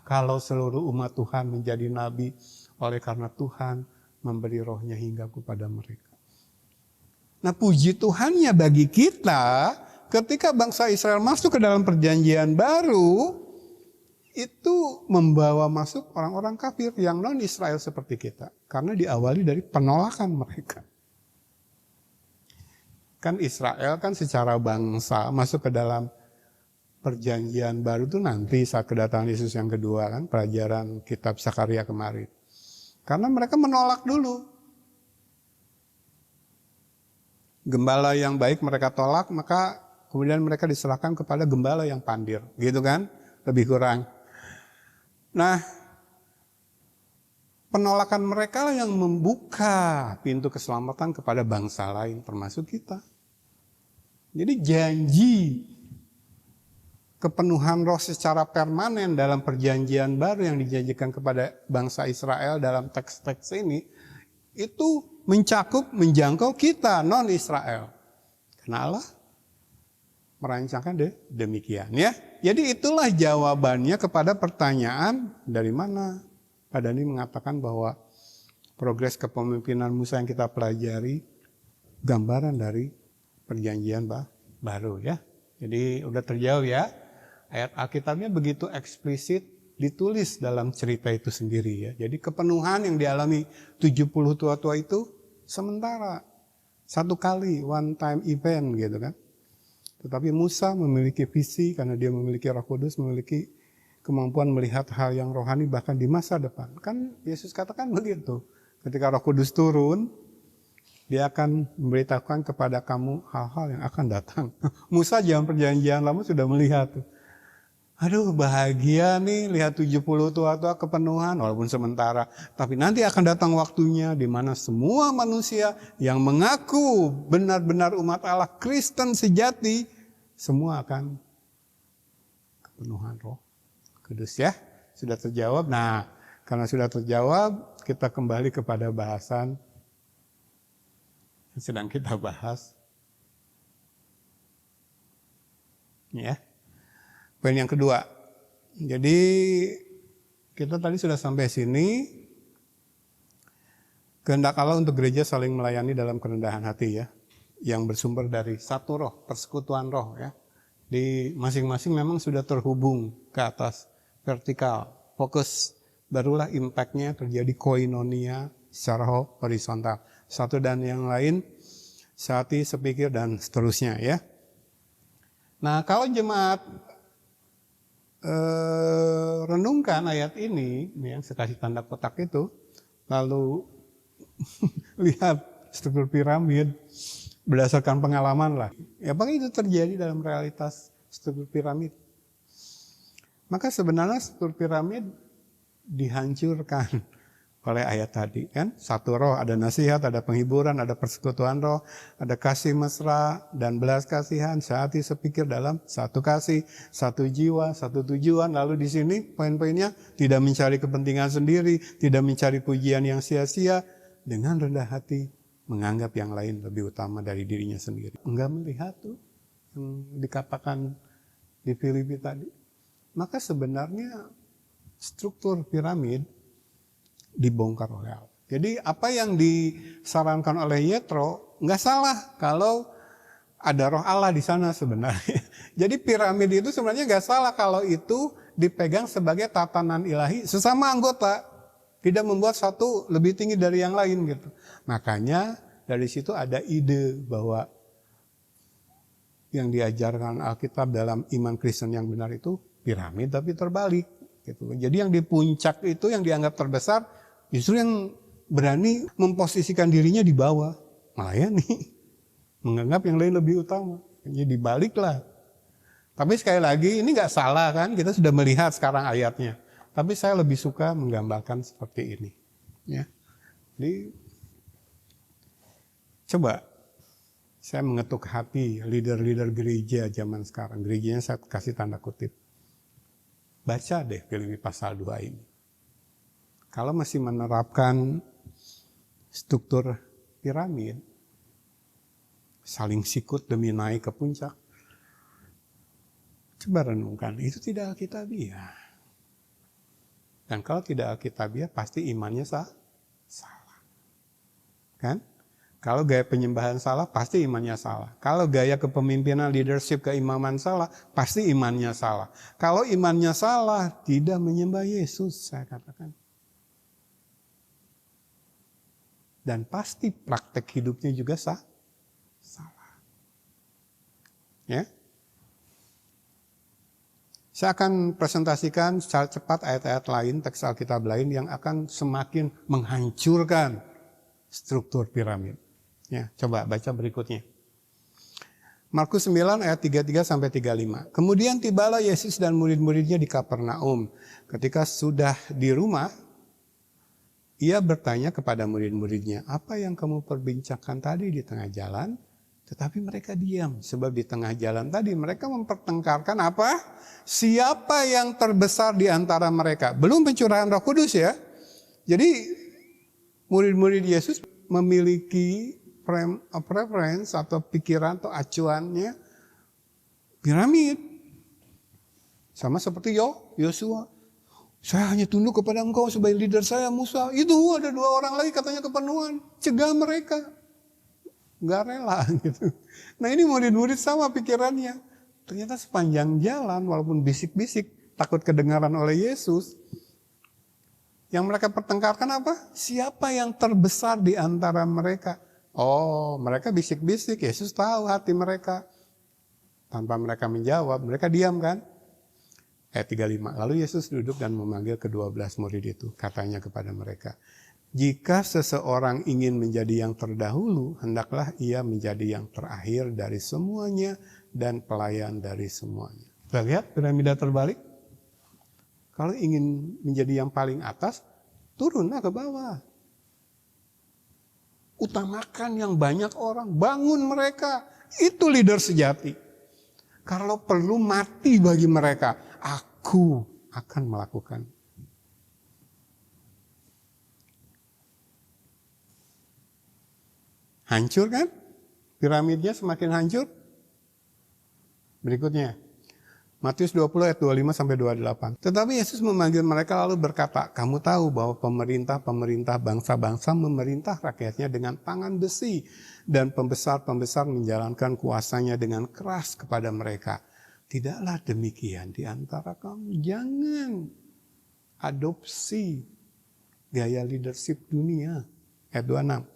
kalau seluruh umat Tuhan menjadi nabi oleh karena Tuhan memberi rohnya hingga kepada mereka. Nah puji Tuhannya bagi kita ketika bangsa Israel masuk ke dalam perjanjian baru, itu membawa masuk orang-orang kafir yang non-Israel seperti kita. Karena diawali dari penolakan mereka. Kan Israel kan secara bangsa masuk ke dalam perjanjian baru itu nanti saat kedatangan Yesus yang kedua kan, pelajaran kitab Zakaria kemarin. Karena mereka menolak dulu. Gembala yang baik mereka tolak, maka kemudian mereka diserahkan kepada gembala yang pandir. Gitu kan? Lebih kurang. Nah, penolakan mereka lah yang membuka pintu keselamatan kepada bangsa lain, termasuk kita. Jadi janji kepenuhan roh secara permanen dalam perjanjian baru yang dijanjikan kepada bangsa Israel dalam teks-teks ini, itu menjangkau kita non-Israel. Karena Allah merancangkan demikian ya. Jadi itulah jawabannya kepada pertanyaan dari mana Pak Dhani mengatakan bahwa progres kepemimpinan Musa yang kita pelajari gambaran dari perjanjian baru ya. Jadi udah terjawab ya. Ayat Alkitabnya begitu eksplisit ditulis dalam cerita itu sendiri ya. Jadi kepenuhan yang dialami 70 tua-tua itu sementara. Satu kali, one time event gitu kan. Tetapi Musa memiliki visi karena dia memiliki Roh Kudus, memiliki kemampuan melihat hal yang rohani bahkan di masa depan. Kan Yesus katakan begitu. Ketika Roh Kudus turun, dia akan memberitahukan kepada kamu hal-hal yang akan datang. Musa zaman perjanjian lama sudah melihat. Aduh bahagia nih lihat 70 tua-tua kepenuhan walaupun sementara. Tapi nanti akan datang waktunya di mana semua manusia yang mengaku benar-benar umat Allah Kristen sejati, semua akan kepenuhan Roh Kudus ya. Sudah terjawab. Nah karena sudah terjawab kita kembali kepada bahasan yang sedang kita bahas. Ya. Poin yang kedua, jadi kita tadi sudah sampai sini, kehendak Allah untuk gereja saling melayani dalam kerendahan hati ya, yang bersumber dari satu roh, persekutuan roh ya. Di masing-masing memang sudah terhubung ke atas, vertikal, fokus, barulah impactnya terjadi koinonia secara horizontal. Satu dan yang lain, sehati, sepikir, dan seterusnya ya. Nah kalau jemaat renungkan ayat ini yang saya kasih tanda kotak itu, lalu lihat struktur piramid, berdasarkan pengalaman lah. Ya apakah itu terjadi dalam realitas struktur piramid? Maka sebenarnya struktur piramid dihancurkan oleh ayat tadi kan. Satu roh, ada nasihat, ada penghiburan, ada persekutuan roh, ada kasih mesra dan belas kasihan, sehati sepikir dalam satu kasih, satu jiwa, satu tujuan. Lalu di sini poin-poinnya, tidak mencari kepentingan sendiri, tidak mencari pujian yang sia-sia, dengan rendah hati menganggap yang lain lebih utama dari dirinya sendiri. Enggak melihat tuh yang dikatakan di Filipi tadi. Maka sebenarnya struktur piramid dibongkar oleh Allah. Jadi apa yang disarankan oleh Yetro nggak salah kalau ada roh Allah di sana sebenarnya. Jadi piramid itu sebenarnya nggak salah kalau itu dipegang sebagai tatanan ilahi sesama anggota, tidak membuat satu lebih tinggi dari yang lain gitu. Makanya dari situ ada ide bahwa yang diajarkan Alkitab dalam iman Kristen yang benar itu piramid tapi terbalik gitu. Jadi yang di puncak itu yang dianggap terbesar justru yang berani memposisikan dirinya di bawah, melayani, menganggap yang lain lebih utama. Jadi baliklah. Tapi sekali lagi ini nggak salah kan, kita sudah melihat sekarang ayatnya. Tapi saya lebih suka menggambarkan seperti ini. Ya. Jadi coba saya mengetuk hati leader-leader gereja zaman sekarang. Gerejanya saya kasih tanda kutip. Baca deh Filipi pasal 2 ini. Kalau masih menerapkan struktur piramid, saling sikut demi naik ke puncak, coba renungkan, itu tidak alkitabiah. Dan kalau tidak alkitabiah, pasti imannya salah. Kan? Kalau gaya penyembahan salah, pasti imannya salah. Kalau gaya kepemimpinan, leadership, keimaman salah, pasti imannya salah. Kalau imannya salah, tidak menyembah Yesus, saya katakan. Dan pasti praktek hidupnya juga salah. Ya. Saya akan presentasikan secara cepat ayat-ayat lain, teks Alkitab lain yang akan semakin menghancurkan struktur piramid. Ya, coba baca berikutnya. Markus 9 ayat 33 sampai 35. Kemudian tibalah Yesus dan murid-muridnya di Kapernaum. Ketika sudah di rumah, ia bertanya kepada murid-muridnya, "Apa yang kamu perbincangkan tadi di tengah jalan?" Tetapi mereka diam, sebab di tengah jalan tadi mereka mempertengkarkan apa? Siapa yang terbesar di antara mereka? Belum pencurahan Roh Kudus ya. Jadi murid-murid Yesus memiliki preference atau pikiran atau acuannya piramid. Sama seperti Yosua. Saya hanya tunduk kepada engkau sebagai leader saya, Musa. Itu ada 2 orang lagi katanya kepenuhan. Cegah mereka. Gak rela gitu. Nah ini murid-murid sama pikirannya. Ternyata sepanjang jalan walaupun bisik-bisik takut kedengaran oleh Yesus. Yang mereka pertengkarkan apa? Siapa yang terbesar di antara mereka? Oh, mereka bisik-bisik. Yesus tahu hati mereka. Tanpa mereka menjawab, mereka diam kan? Ayat 35. Lalu Yesus duduk dan memanggil ke-12 murid itu. Katanya kepada mereka, "Jika seseorang ingin menjadi yang terdahulu, hendaklah ia menjadi yang terakhir dari semuanya dan pelayan dari semuanya." Kita lihat piramida terbalik. Kalau ingin menjadi yang paling atas, turunlah ke bawah. Utamakan yang banyak orang, bangun mereka. Itu leader sejati. Kalau perlu mati bagi mereka, aku akan melakukan. Hancur kan? Piramidnya semakin hancur. Berikutnya. Matius 20 ayat 25 sampai 28. Tetapi Yesus memanggil mereka lalu berkata, "Kamu tahu bahwa pemerintah-pemerintah bangsa-bangsa memerintah rakyatnya dengan tangan besi dan pembesar-pembesar menjalankan kuasanya dengan keras kepada mereka. Tidaklah demikian di antara kamu. Jangan adopsi gaya leadership dunia." Ayat 26.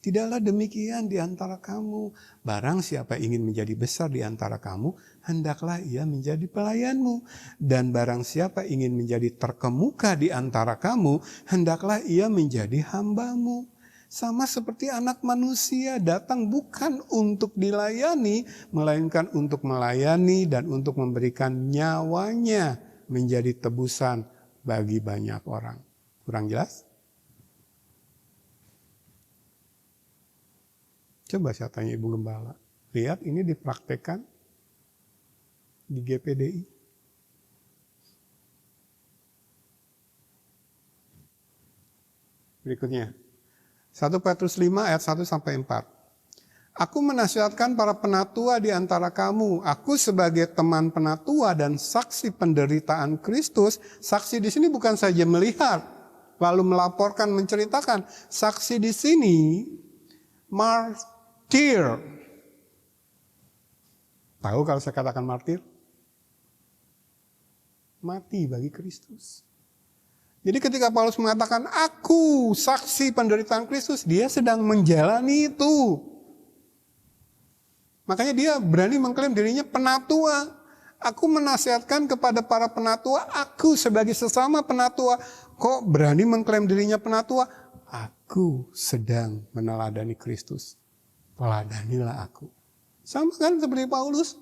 "Tidaklah demikian di antara kamu. Barang siapa ingin menjadi besar di antara kamu, hendaklah ia menjadi pelayanmu. Dan barang siapa ingin menjadi terkemuka di antara kamu, hendaklah ia menjadi hambamu. sama seperti anak manusia datang bukan untuk dilayani, melainkan untuk melayani dan untuk memberikan nyawanya menjadi tebusan bagi banyak orang. Kurang jelas? Coba saya tanya Ibu Gembala, lihat ini dipraktekkan di GPDI. Berikutnya, 1 Petrus 5 ayat 1 sampai 4. Aku menasihatkan para penatua di antara kamu, aku sebagai teman penatua dan saksi penderitaan Kristus. Saksi di sini bukan saja melihat, lalu melaporkan, menceritakan. Saksi di sini martir. Tahu kalau saya katakan martir? Mati bagi Kristus. Jadi ketika Paulus mengatakan aku saksi penderitaan Kristus, dia sedang menjalani itu. Makanya dia berani mengklaim dirinya penatua. Aku menasihatkan kepada para penatua, aku sebagai sesama penatua. Kok berani mengklaim dirinya penatua? Aku sedang meneladani Kristus. Teladanilah aku. Sama kan seperti Paulus.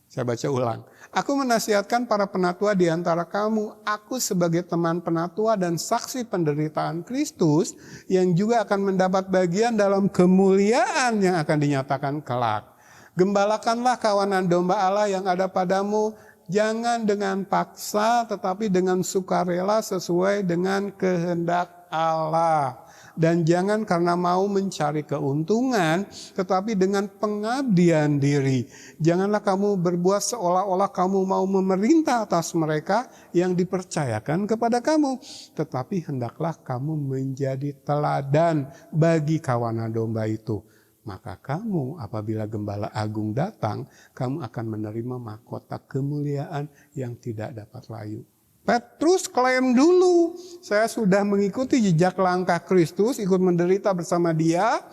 Saya baca ulang. Aku menasihatkan para penatua di antara kamu, aku sebagai teman penatua dan saksi penderitaan Kristus yang juga akan mendapat bagian dalam kemuliaan yang akan dinyatakan kelak. Gembalakanlah kawanan domba Allah yang ada padamu, jangan dengan paksa tetapi dengan sukarela sesuai dengan kehendak Allah. Dan jangan karena mau mencari keuntungan, tetapi dengan pengabdian diri. Janganlah kamu berbuat seolah-olah kamu mau memerintah atas mereka yang dipercayakan kepada kamu. Tetapi hendaklah kamu menjadi teladan bagi kawanan domba itu. Maka kamu apabila Gembala Agung datang, kamu akan menerima mahkota kemuliaan yang tidak dapat layu. Petrus klaim dulu, saya sudah mengikuti jejak langkah Kristus, ikut menderita bersama dia,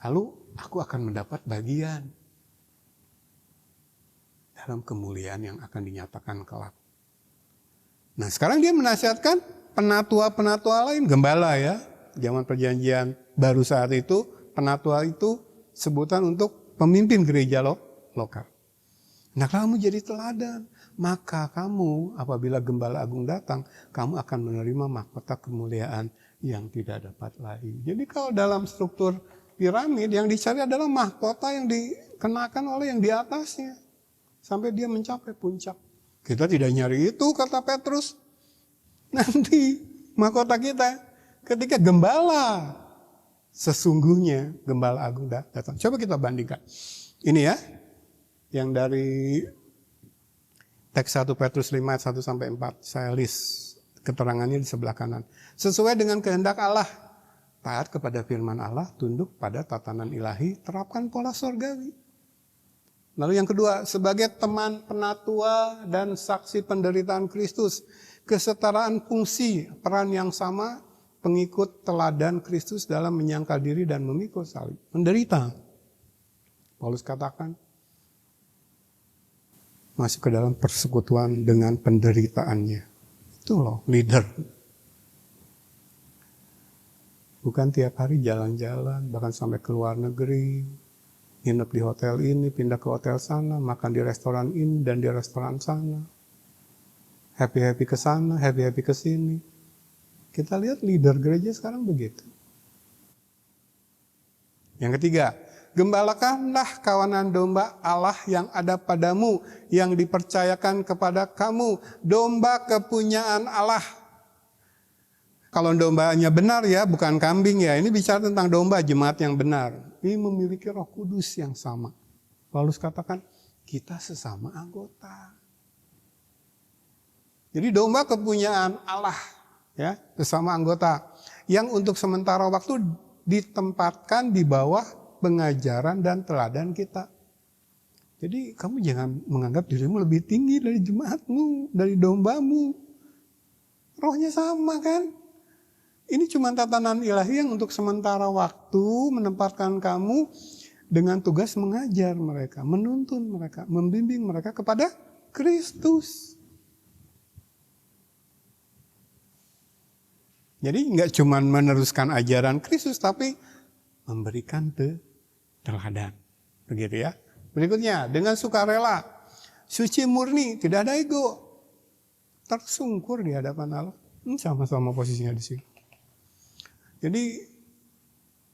lalu aku akan mendapat bagian dalam kemuliaan yang akan dinyatakan kelak. Nah sekarang dia menasihatkan penatua-penatua lain, gembala ya, zaman perjanjian baru saat itu, penatua itu sebutan untuk pemimpin gereja lokal. Nah kamu jadi teladan. Maka kamu apabila Gembala Agung datang, kamu akan menerima mahkota kemuliaan yang tidak dapat layu. Jadi kalau dalam struktur piramid yang dicari adalah mahkota yang dikenakan oleh yang di atasnya. Sampai dia mencapai puncak. Kita tidak nyari itu kata Petrus. Nanti mahkota kita ketika Gembala sesungguhnya Gembala Agung datang. Coba kita bandingkan. Ini ya, yang dari teks 1 Petrus 5 ayat 1 sampai 4. Saya list keterangannya di sebelah kanan. Sesuai dengan kehendak Allah. Taat kepada firman Allah, tunduk pada tatanan ilahi, terapkan pola surgawi. Lalu yang kedua, sebagai teman penatua dan saksi penderitaan Kristus. Kesetaraan fungsi, peran yang sama, pengikut teladan Kristus dalam menyangkal diri dan memikul salib. Menderita. Paulus katakan, masuk ke dalam persekutuan dengan penderitaannya. Itu loh, leader. Bukan tiap hari jalan-jalan, bahkan sampai ke luar negeri, nginep di hotel ini, pindah ke hotel sana, makan di restoran ini dan di restoran sana. Happy-happy ke sana, happy-happy ke sini. Kita lihat leader gereja sekarang begitu. Yang ketiga, gembalakanlah kawanan domba Allah yang ada padamu, yang dipercayakan kepada kamu, domba kepunyaan Allah. Kalau dombanya benar ya, bukan kambing ya, ini bicara tentang domba jemaat yang benar. Ini memiliki Roh Kudus yang sama. Paulus katakan, kita sesama anggota. Jadi domba kepunyaan Allah, ya, sesama anggota, yang untuk sementara waktu ditempatkan di bawah pengajaran dan teladan kita. Jadi kamu jangan menganggap dirimu lebih tinggi dari jemaatmu, dari dombamu. Rohnya sama kan? Ini cuma tatanan ilahi yang untuk sementara waktu menempatkan kamu dengan tugas mengajar mereka, menuntun mereka, membimbing mereka kepada Kristus. Jadi nggak cuma meneruskan ajaran Kristus, tapi memberikan teladan. Begitu ya. Berikutnya, dengan sukarela, suci murni, tidak ada ego. Tersungkur di hadapan Allah. Sama-sama posisinya di sini. Jadi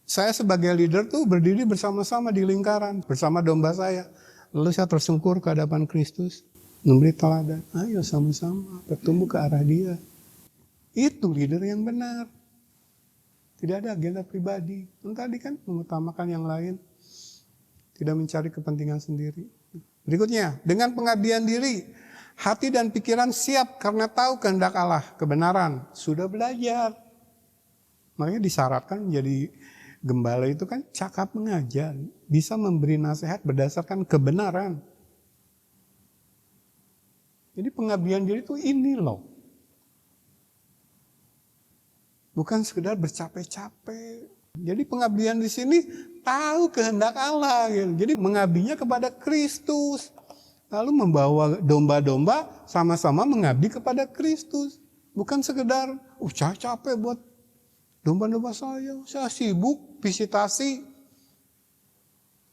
saya sebagai leader tuh berdiri bersama-sama di lingkaran, bersama domba saya. Lalu saya tersungkur ke hadapan Kristus, memberi teladan. Ayo sama-sama bertumbuh ke arah Dia. Itu leader yang benar. Tidak ada agenda pribadi. Tadi kan mengutamakan yang lain. Tidak mencari kepentingan sendiri. Berikutnya, dengan pengabdian diri, hati dan pikiran siap karena tahu kehendak Allah, kebenaran. Sudah belajar. Makanya disyaratkan menjadi gembala itu kan cakap mengajar. Bisa memberi nasihat berdasarkan kebenaran. Jadi pengabdian diri itu ini loh. Bukan sekedar bercapek-capek. Jadi pengabdian di sini tahu kehendak Allah. Gitu. Jadi mengabdinya kepada Kristus. Lalu membawa domba-domba sama-sama mengabdi kepada Kristus. Bukan sekedar, capek buat domba-domba saya sibuk visitasi.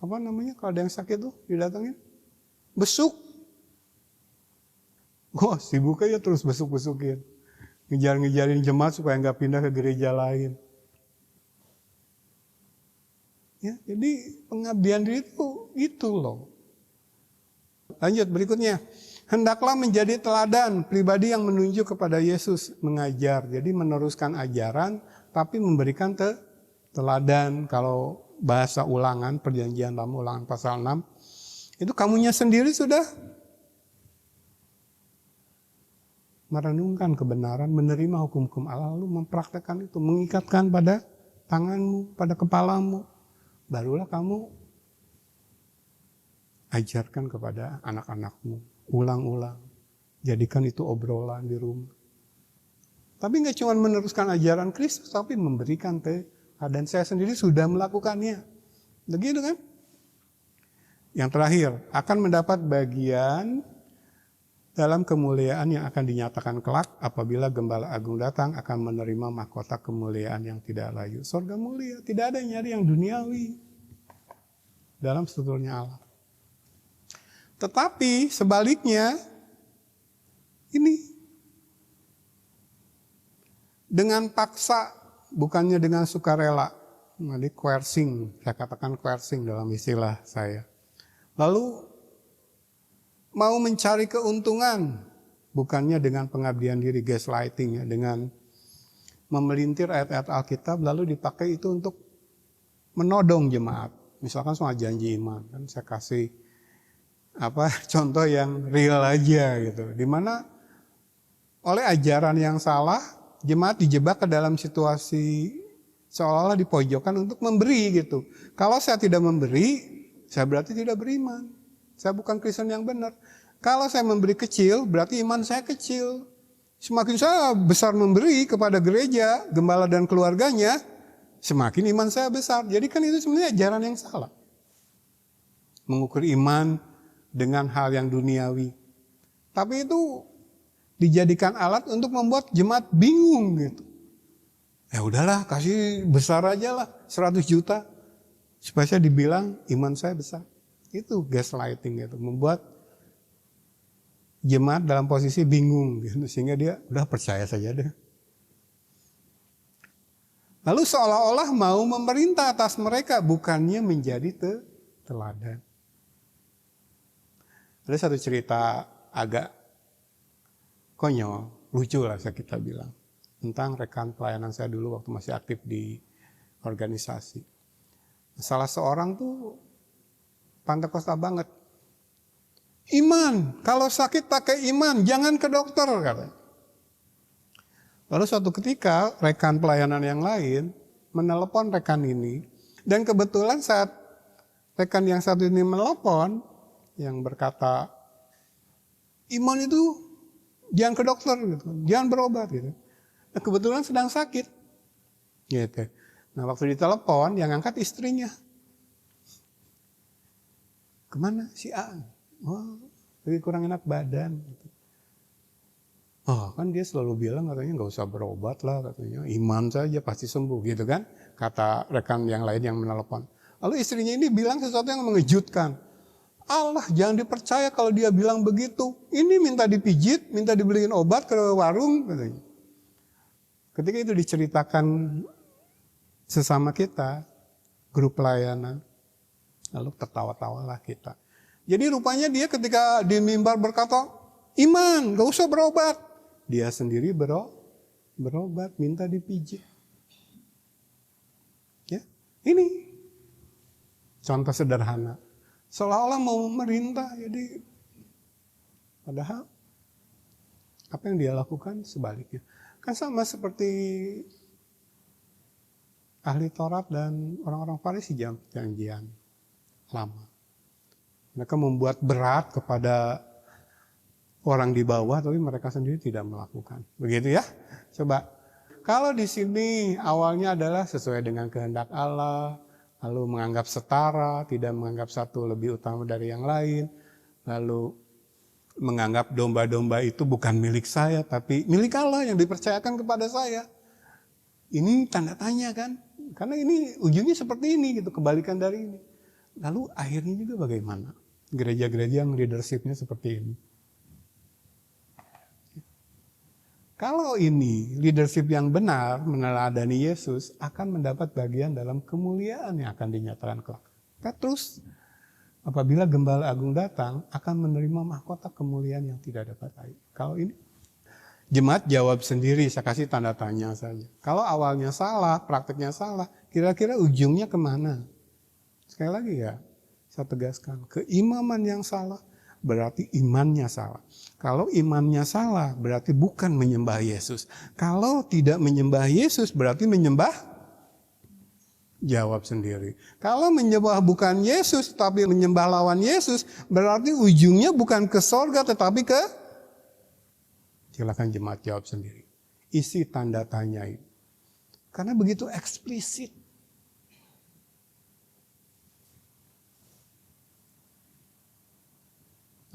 Apa namanya kalau ada yang sakit tuh didatangin? Besuk. Sibuk aja terus besuk-besukin. Ngejar-ngejarin jemaat supaya nggak pindah ke gereja lain. Ya, jadi pengabdian diri itu loh. Lanjut berikutnya. Hendaklah menjadi teladan pribadi yang menunjuk kepada Yesus mengajar. Jadi meneruskan ajaran tapi memberikan teladan. Kalau bahasa ulangan, perjanjian lama ulangan pasal 6. Itu kamunya sendiri sudah merenungkan kebenaran, menerima hukum-hukum Allah, lalu mempraktekkan itu, mengikatkan pada tanganmu, pada kepalamu. Barulah kamu ajarkan kepada anak-anakmu, ulang-ulang. Jadikan itu obrolan di rumah. Tapi nggak cuma meneruskan ajaran Kristus, tapi memberikan dan saya sendiri sudah melakukannya. Begitu kan? Yang terakhir, akan mendapat bagian dalam kemuliaan yang akan dinyatakan kelak apabila Gembala Agung datang akan menerima mahkota kemuliaan yang tidak layu. Surga mulia, tidak ada yang nyari yang duniawi dalam strukturnya Allah. Tetapi sebaliknya, ini dengan paksa, bukannya dengan sukarela. Jadi coercing, saya katakan coercing dalam istilah saya. Lalu mau mencari keuntungan, bukannya dengan pengabdian diri, gaslighting, ya, dengan memelintir ayat-ayat Alkitab lalu dipakai itu untuk menodong jemaat. Misalkan soal janji iman, kan saya kasih contoh yang real aja gitu. Dimana oleh ajaran yang salah, jemaat dijebak ke dalam situasi seolah-olah dipojokkan untuk memberi gitu. Kalau saya tidak memberi, saya berarti tidak beriman. Saya bukan Kristen yang benar. Kalau saya memberi kecil, berarti iman saya kecil. Semakin saya besar memberi kepada gereja, gembala dan keluarganya, semakin iman saya besar. Jadi kan itu sebenarnya ajaran yang salah. Mengukur iman dengan hal yang duniawi. Tapi itu dijadikan alat untuk membuat jemaat bingung gitu. Ya udahlah, kasih besar aja lah, 100 juta. Supaya saya dibilang iman saya besar. Itu gaslighting gitu, membuat jemaat dalam posisi bingung gitu, sehingga dia udah percaya saja deh. Lalu seolah-olah mau memerintah atas mereka, bukannya menjadi teladan. Ada satu cerita agak konyol, lucu lah kita bilang, tentang rekan pelayanan saya dulu waktu masih aktif di organisasi. Salah seorang tuh Pantekosta banget. Iman, kalau sakit pakai iman, jangan ke dokter, katanya. Lalu suatu ketika rekan pelayanan yang lain menelepon rekan ini, dan kebetulan saat rekan yang satu ini menelepon, yang berkata, iman itu jangan ke dokter, gitu, jangan berobat, gitu. Nah, kebetulan sedang sakit, gitu. Nah waktu ditelepon, yang angkat istrinya. Kemana si A? Oh, lagi kurang enak badan. Oh, kan dia selalu bilang katanya nggak usah berobat lah katanya, iman saja pasti sembuh gitu kan, kata rekan yang lain yang menelepon. Lalu istrinya ini bilang sesuatu yang mengejutkan. Allah, jangan dipercaya kalau dia bilang begitu. Ini minta dipijit, minta dibeliin obat ke warung katanya. Ketika itu diceritakan sesama kita, grup pelayanan, lalu tertawa-tawalah kita. Jadi rupanya dia ketika di mimbar berkata, iman, gak usah berobat. Dia sendiri berobat, minta dipijit. Ya, ini contoh sederhana. Seolah-olah mau memerintah, jadi padahal apa yang dia lakukan sebaliknya. Kan sama seperti ahli Taurat dan orang-orang Farisi janjian lama. Mereka membuat berat kepada orang di bawah, tapi mereka sendiri tidak melakukan. Begitu ya? Coba. Kalau di sini awalnya adalah sesuai dengan kehendak Allah, lalu menganggap setara, tidak menganggap satu lebih utama dari yang lain, lalu menganggap domba-domba itu bukan milik saya, tapi milik Allah yang dipercayakan kepada saya. Ini tanda tanya kan? Karena ini ujungnya seperti ini gitu, kebalikan dari ini. Lalu akhirnya juga bagaimana? Gereja-gereja yang leadership-nya seperti ini. Kalau ini leadership yang benar meneladani Yesus akan mendapat bagian dalam kemuliaan yang akan dinyatakan kelak. Petrus apabila Gembala Agung datang akan menerima mahkota kemuliaan yang tidak dapat aib. Kalau ini jemaat jawab sendiri, saya kasih tanda tanya saja. Kalau awalnya salah, prakteknya salah, kira-kira ujungnya kemana? Sekali lagi ya, saya tegaskan, keimaman yang salah berarti imannya salah. Kalau imannya salah berarti bukan menyembah Yesus. Kalau tidak menyembah Yesus berarti menyembah, jawab sendiri. Kalau menyembah bukan Yesus tapi menyembah lawan Yesus berarti ujungnya bukan ke sorga tetapi ke, silakan jemaat jawab sendiri. Isi tanda tanya itu. Karena begitu eksplisit.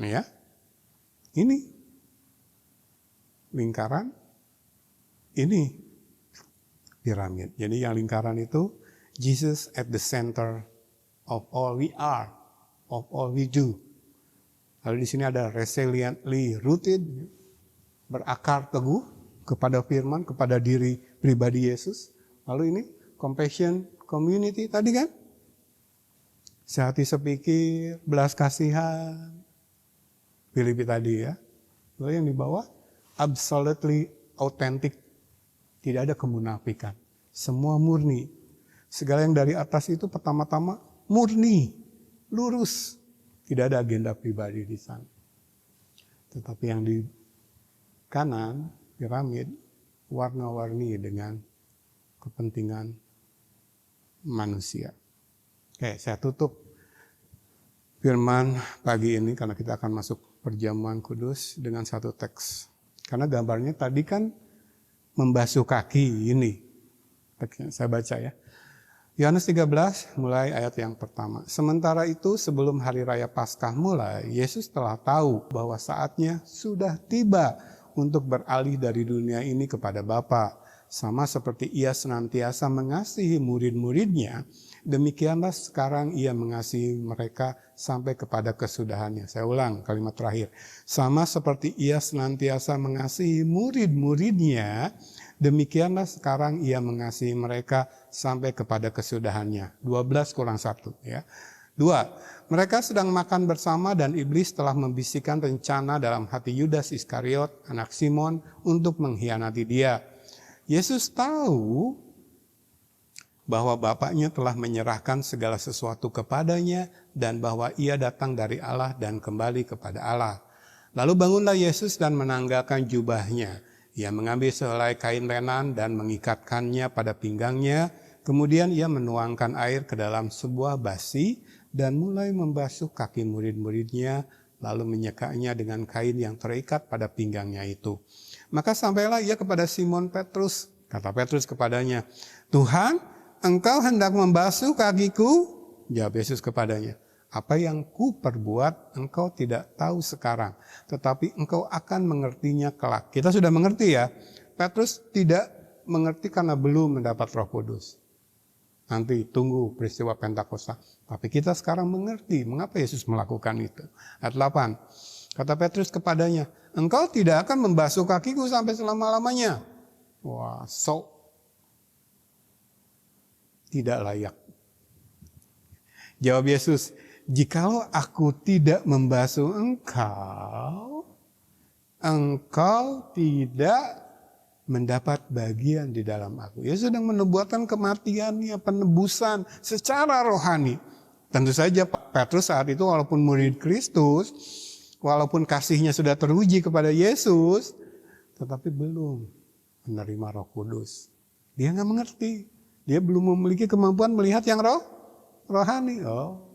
Ya, ini lingkaran, ini piramid. Jadi yang lingkaran itu Jesus at the center of all we are, of all we do. Lalu di sini ada resiliently rooted, berakar teguh kepada firman, kepada diri pribadi Yesus. Lalu ini compassion community tadi kan, sehati sepikir, belas kasihan. Filipi tadi ya. Lalu yang di bawah absolutely authentic. Tidak ada kemunafikan. Semua murni. Segala yang dari atas itu pertama-tama murni, lurus. Tidak ada agenda pribadi di sana. Tetapi yang di kanan piramid warna-warni dengan kepentingan manusia. Oke, saya tutup firman pagi ini karena kita akan masuk perjamuan kudus dengan satu teks. Karena gambarnya tadi kan membasuh kaki ini. Teksnya saya baca ya. Yohanes 13 mulai ayat yang pertama. Sementara itu sebelum hari raya Paskah mulai, Yesus telah tahu bahwa saatnya sudah tiba untuk beralih dari dunia ini kepada Bapa. Sama seperti ia senantiasa mengasihi murid-muridnya, demikianlah sekarang ia mengasihi mereka sampai kepada kesudahannya. Saya ulang kalimat terakhir. Sama seperti ia senantiasa mengasihi murid-muridnya, demikianlah sekarang ia mengasihi mereka sampai kepada kesudahannya. 12 kurang 1 ya. 2. Mereka sedang makan bersama dan iblis telah membisikkan rencana dalam hati Yudas Iskariot, anak Simon, untuk mengkhianati dia. Yesus tahu bahwa Bapaknya telah menyerahkan segala sesuatu kepadanya dan bahwa ia datang dari Allah dan kembali kepada Allah. Lalu bangunlah Yesus dan menanggalkan jubahnya. Ia mengambil sehelai kain lenan dan mengikatkannya pada pinggangnya. Kemudian ia menuangkan air ke dalam sebuah basi dan mulai membasuh kaki murid-muridnya, lalu menyekanya dengan kain yang terikat pada pinggangnya itu. Maka sampailah ia kepada Simon Petrus. Kata Petrus kepadanya, Tuhan, Engkau hendak membasuh kakiku? Jawab Yesus kepadanya, Apa yang ku perbuat engkau tidak tahu sekarang, tetapi engkau akan mengertinya kelak. Kita sudah mengerti ya, Petrus tidak mengerti karena belum mendapat Roh Kudus. Nanti tunggu peristiwa Pentakosta. Tapi kita sekarang mengerti mengapa Yesus melakukan itu. Ayat 8, kata Petrus kepadanya, engkau tidak akan membasuh kakiku sampai selama-lamanya. Wah, tidak layak. Jawab Yesus, jikalau aku tidak membasuh engkau tidak mendapat bagian di dalam aku. Yesus sedang menubuatkan kematiannya, penebusan secara rohani. Tentu saja Petrus saat itu walaupun murid Kristus, walaupun kasihnya sudah teruji kepada Yesus, tetapi belum menerima Roh Kudus. Dia nggak mengerti. Dia belum memiliki kemampuan melihat yang rohani. Oh,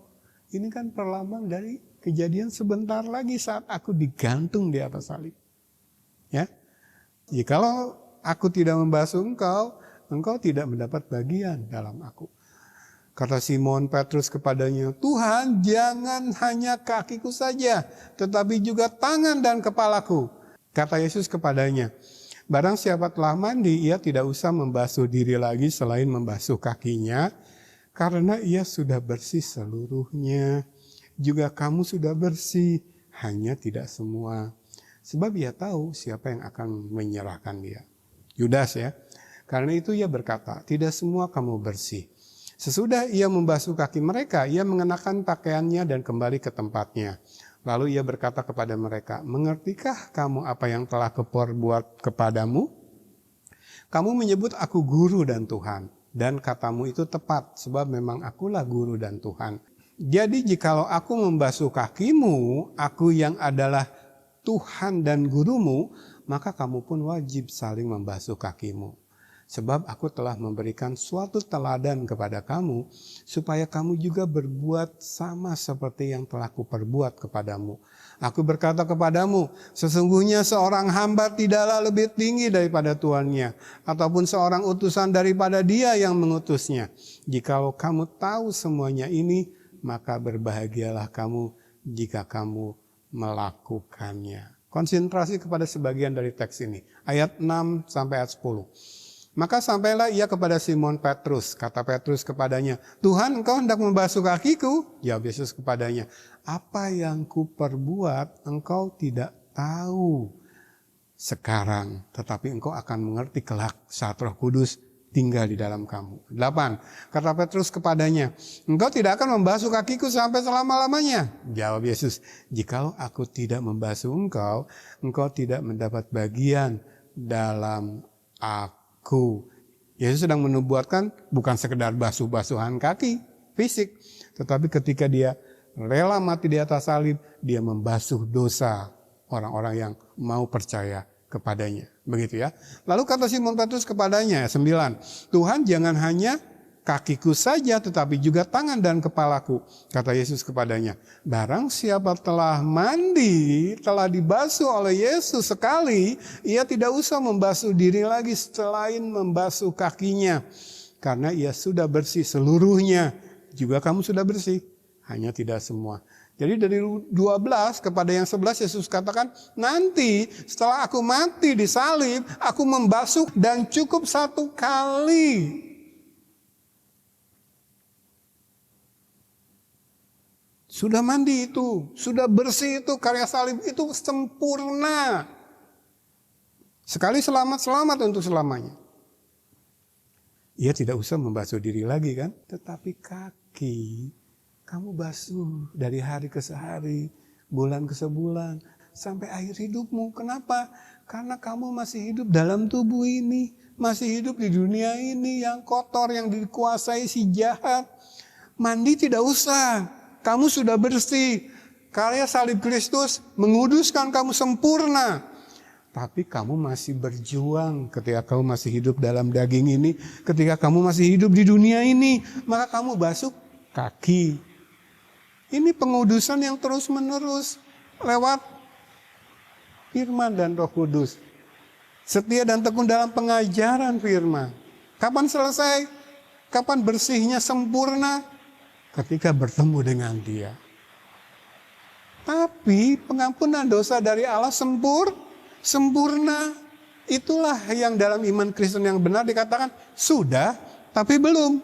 ini kan perlambang dari kejadian sebentar lagi saat aku digantung di atas salib. Ya, jikalau aku tidak membasuh engkau tidak mendapat bagian dalam aku. Kata Simon Petrus kepadanya, Tuhan, jangan hanya kakiku saja, tetapi juga tangan dan kepalaku. Kata Yesus kepadanya, barang siapa telah mandi, ia tidak usah membasuh diri lagi selain membasuh kakinya, karena ia sudah bersih seluruhnya. Juga kamu sudah bersih, hanya tidak semua. Sebab ia tahu siapa yang akan menyerahkan dia. Yudas ya. Karena itu ia berkata, tidak semua kamu bersih. Sesudah ia membasuh kaki mereka, ia mengenakan pakaiannya dan kembali ke tempatnya. Lalu ia berkata kepada mereka, mengertikah kamu apa yang telah kuperbuat kepadamu? Kamu menyebut aku guru dan Tuhan. Dan katamu itu tepat, sebab memang akulah guru dan Tuhan. Jadi jikalau aku membasuh kakimu, aku yang adalah Tuhan dan gurumu, maka kamu pun wajib saling membasuh kakimu. Sebab aku telah memberikan suatu teladan kepada kamu, supaya kamu juga berbuat sama seperti yang telah kuperbuat kepadamu. Aku berkata kepadamu, sesungguhnya seorang hamba tidaklah lebih tinggi daripada tuannya, ataupun seorang utusan daripada dia yang mengutusnya. Jikalau kamu tahu semuanya ini, maka berbahagialah kamu jika kamu melakukannya. Konsentrasi kepada sebagian dari teks ini, ayat 6 sampai ayat 10. Maka sampailah ia kepada Simon Petrus. Kata Petrus kepadanya, Tuhan, engkau hendak membasuh kakiku? Jawab Yesus kepadanya, apa yang kuperbuat engkau tidak tahu sekarang, tetapi engkau akan mengerti kelak saat Roh Kudus tinggal di dalam kamu. 8. Kata Petrus kepadanya, engkau tidak akan membasuh kakiku sampai selama-lamanya. Jawab Yesus, jikalau aku tidak membasuh engkau tidak mendapat bagian dalam aku. Yesus sedang menubuatkan bukan sekedar basuh-basuhan kaki fisik, tetapi ketika dia rela mati di atas salib, dia membasuh dosa orang-orang yang mau percaya kepadanya. Begitu ya. Lalu kata Simon Petrus kepadanya, 9, Tuhan, jangan hanya kakiku saja, tetapi juga tangan dan kepalaku. Kata Yesus kepadanya, barang siapa telah mandi, telah dibasuh oleh Yesus sekali, ia tidak usah membasuh diri lagi selain membasuh kakinya. Karena ia sudah bersih seluruhnya. Juga kamu sudah bersih, hanya tidak semua. Jadi dari 12 kepada yang 11 Yesus katakan, nanti setelah aku mati di salib, aku membasuh dan cukup satu kali. Sudah mandi itu, sudah bersih itu, karya salib itu sempurna. Sekali selamat untuk selamanya. Ia tidak usah membasuh diri lagi kan, tetapi kaki kamu basuh dari hari ke hari, bulan ke sebulan, sampai akhir hidupmu. Kenapa? Karena kamu masih hidup dalam tubuh ini, masih hidup di dunia ini yang kotor, yang dikuasai si jahat. Mandi tidak usah. Kamu sudah bersih. Karya salib Kristus menguduskan kamu sempurna. Tapi kamu masih berjuang ketika kamu masih hidup dalam daging ini. Ketika kamu masih hidup di dunia ini. Maka kamu basuh kaki. Ini pengudusan yang terus menerus. Lewat firman dan Roh Kudus. Setia dan tekun dalam pengajaran firman. Kapan selesai? Kapan bersihnya sempurna? Ketika bertemu dengan Dia. Tapi pengampunan dosa dari Allah sempurna. Itulah yang dalam iman Kristen yang benar dikatakan sudah, tapi belum.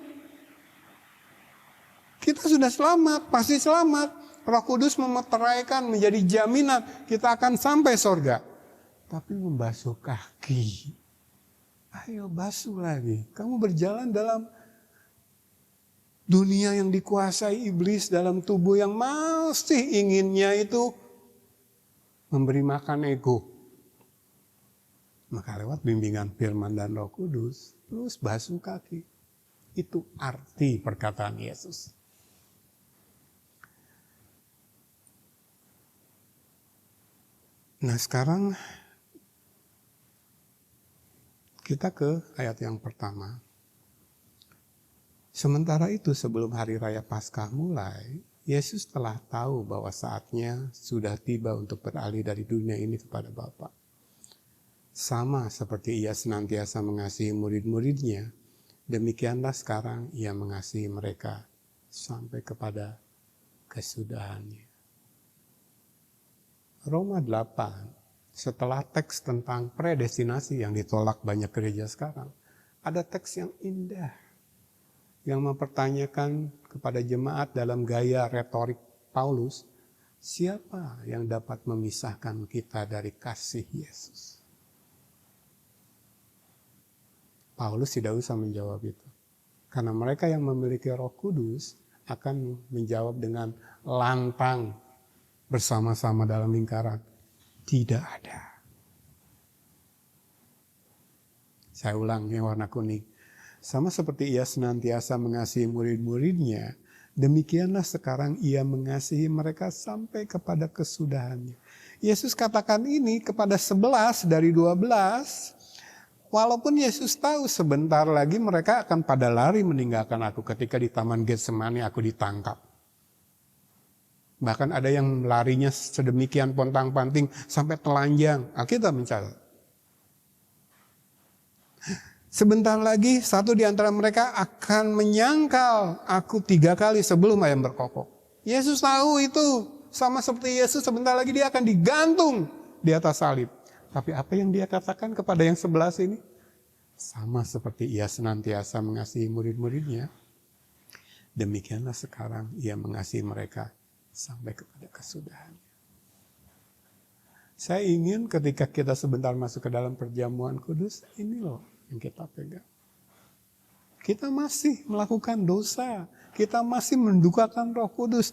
Kita sudah selamat, pasti selamat. Roh Kudus memeteraikan menjadi jaminan kita akan sampai sorga. Tapi membasuh kaki. Ayo basuh lagi. Kamu berjalan dalam dunia yang dikuasai iblis, dalam tubuh yang masih inginnya itu memberi makan ego. Maka lewat bimbingan firman dan Roh Kudus, terus basuh kaki. Itu arti perkataan Yesus. Nah sekarang kita ke ayat yang pertama. Sementara itu sebelum hari raya Paskah mulai, Yesus telah tahu bahwa saatnya sudah tiba untuk beralih dari dunia ini kepada Bapa. Sama seperti ia senantiasa mengasihi murid-muridnya, demikianlah sekarang ia mengasihi mereka sampai kepada kesudahannya. Roma 8, setelah teks tentang predestinasi yang ditolak banyak gereja sekarang, ada teks yang indah yang mempertanyakan kepada jemaat dalam gaya retorik Paulus, siapa yang dapat memisahkan kita dari kasih Yesus? Paulus tidak usah menjawab itu. Karena mereka yang memiliki Roh Kudus akan menjawab dengan lantang bersama-sama dalam lingkaran. Tidak ada. Saya ulang yang warna kuning. Sama seperti ia senantiasa mengasihi murid-muridnya, demikianlah sekarang ia mengasihi mereka sampai kepada kesudahannya. Yesus katakan ini kepada 11 dari 12, walaupun Yesus tahu sebentar lagi mereka akan pada lari meninggalkan aku. Ketika di Taman Getsemani aku ditangkap. Bahkan ada yang larinya sedemikian pontang-panting sampai telanjang. Alkitab mencatat. Sebentar lagi satu di antara mereka akan menyangkal aku 3 kali sebelum ayam berkokok. Yesus tahu itu. Sama seperti Yesus sebentar lagi dia akan digantung di atas salib. Tapi apa yang dia katakan kepada yang 11 ini? Sama seperti ia senantiasa mengasihi murid-muridnya. Demikianlah sekarang ia mengasihi mereka sampai kepada kesudahannya. Saya ingin ketika kita sebentar masuk ke dalam perjamuan kudus, ini loh yang kita pegang. Kita masih melakukan dosa. Kita masih mendukakan Roh Kudus.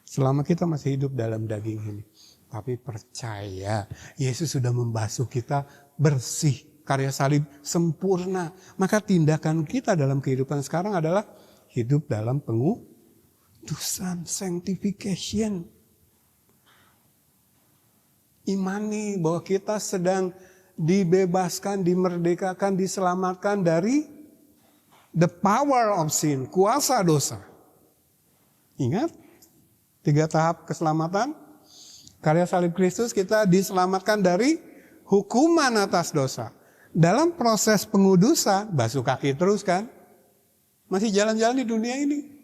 Selama kita masih hidup dalam daging ini. Tapi percaya, Yesus sudah membasuh kita bersih. Karya salib sempurna. Maka tindakan kita dalam kehidupan sekarang adalah hidup dalam pengudusan, sanctification. Imani bahwa kita sedang dibebaskan, dimerdekakan, diselamatkan dari the power of sin, kuasa dosa. Ingat, 3 tahap keselamatan. Karya salib Kristus kita diselamatkan dari hukuman atas dosa. Dalam proses pengudusan, basuh kaki terus kan. Masih jalan-jalan di dunia ini.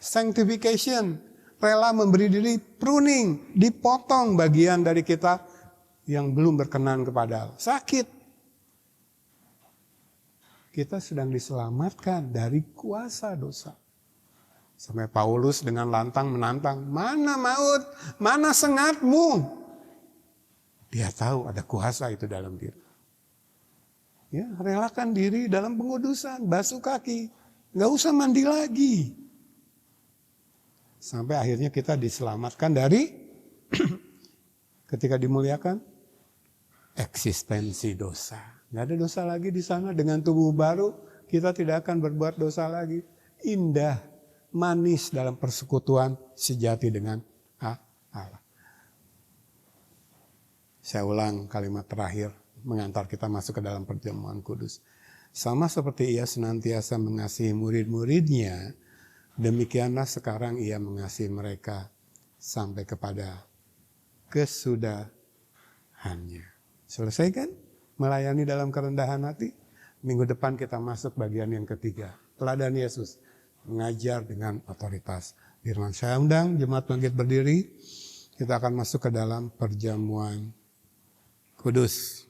Sanctification, rela memberi diri pruning, dipotong bagian dari kita yang belum berkenan kepada Allah. Sakit. Kita sedang diselamatkan dari kuasa dosa. Sampai Paulus dengan lantang menantang, mana maut, mana sengatmu. Dia tahu ada kuasa itu dalam diri. Ya, relakan diri dalam pengudusan, basuh kaki. Nggak usah mandi lagi. Sampai akhirnya kita diselamatkan dari ketika dimuliakan, eksistensi dosa. Nggak ada dosa lagi di sana. Dengan tubuh baru, kita tidak akan berbuat dosa lagi. Indah, manis dalam persekutuan sejati dengan Allah. Saya ulang kalimat terakhir, mengantar kita masuk ke dalam perjamuan kudus. Sama seperti ia senantiasa mengasihi murid-muridnya, demikianlah sekarang ia mengasihi mereka sampai kepada kesudahannya. Selesai kan? Melayani dalam kerendahan hati. Minggu depan kita masuk bagian yang ketiga. Teladan Yesus. Mengajar dengan otoritas firman. Saya undang jemaat bangkit berdiri. kita akan masuk ke dalam perjamuan kudus.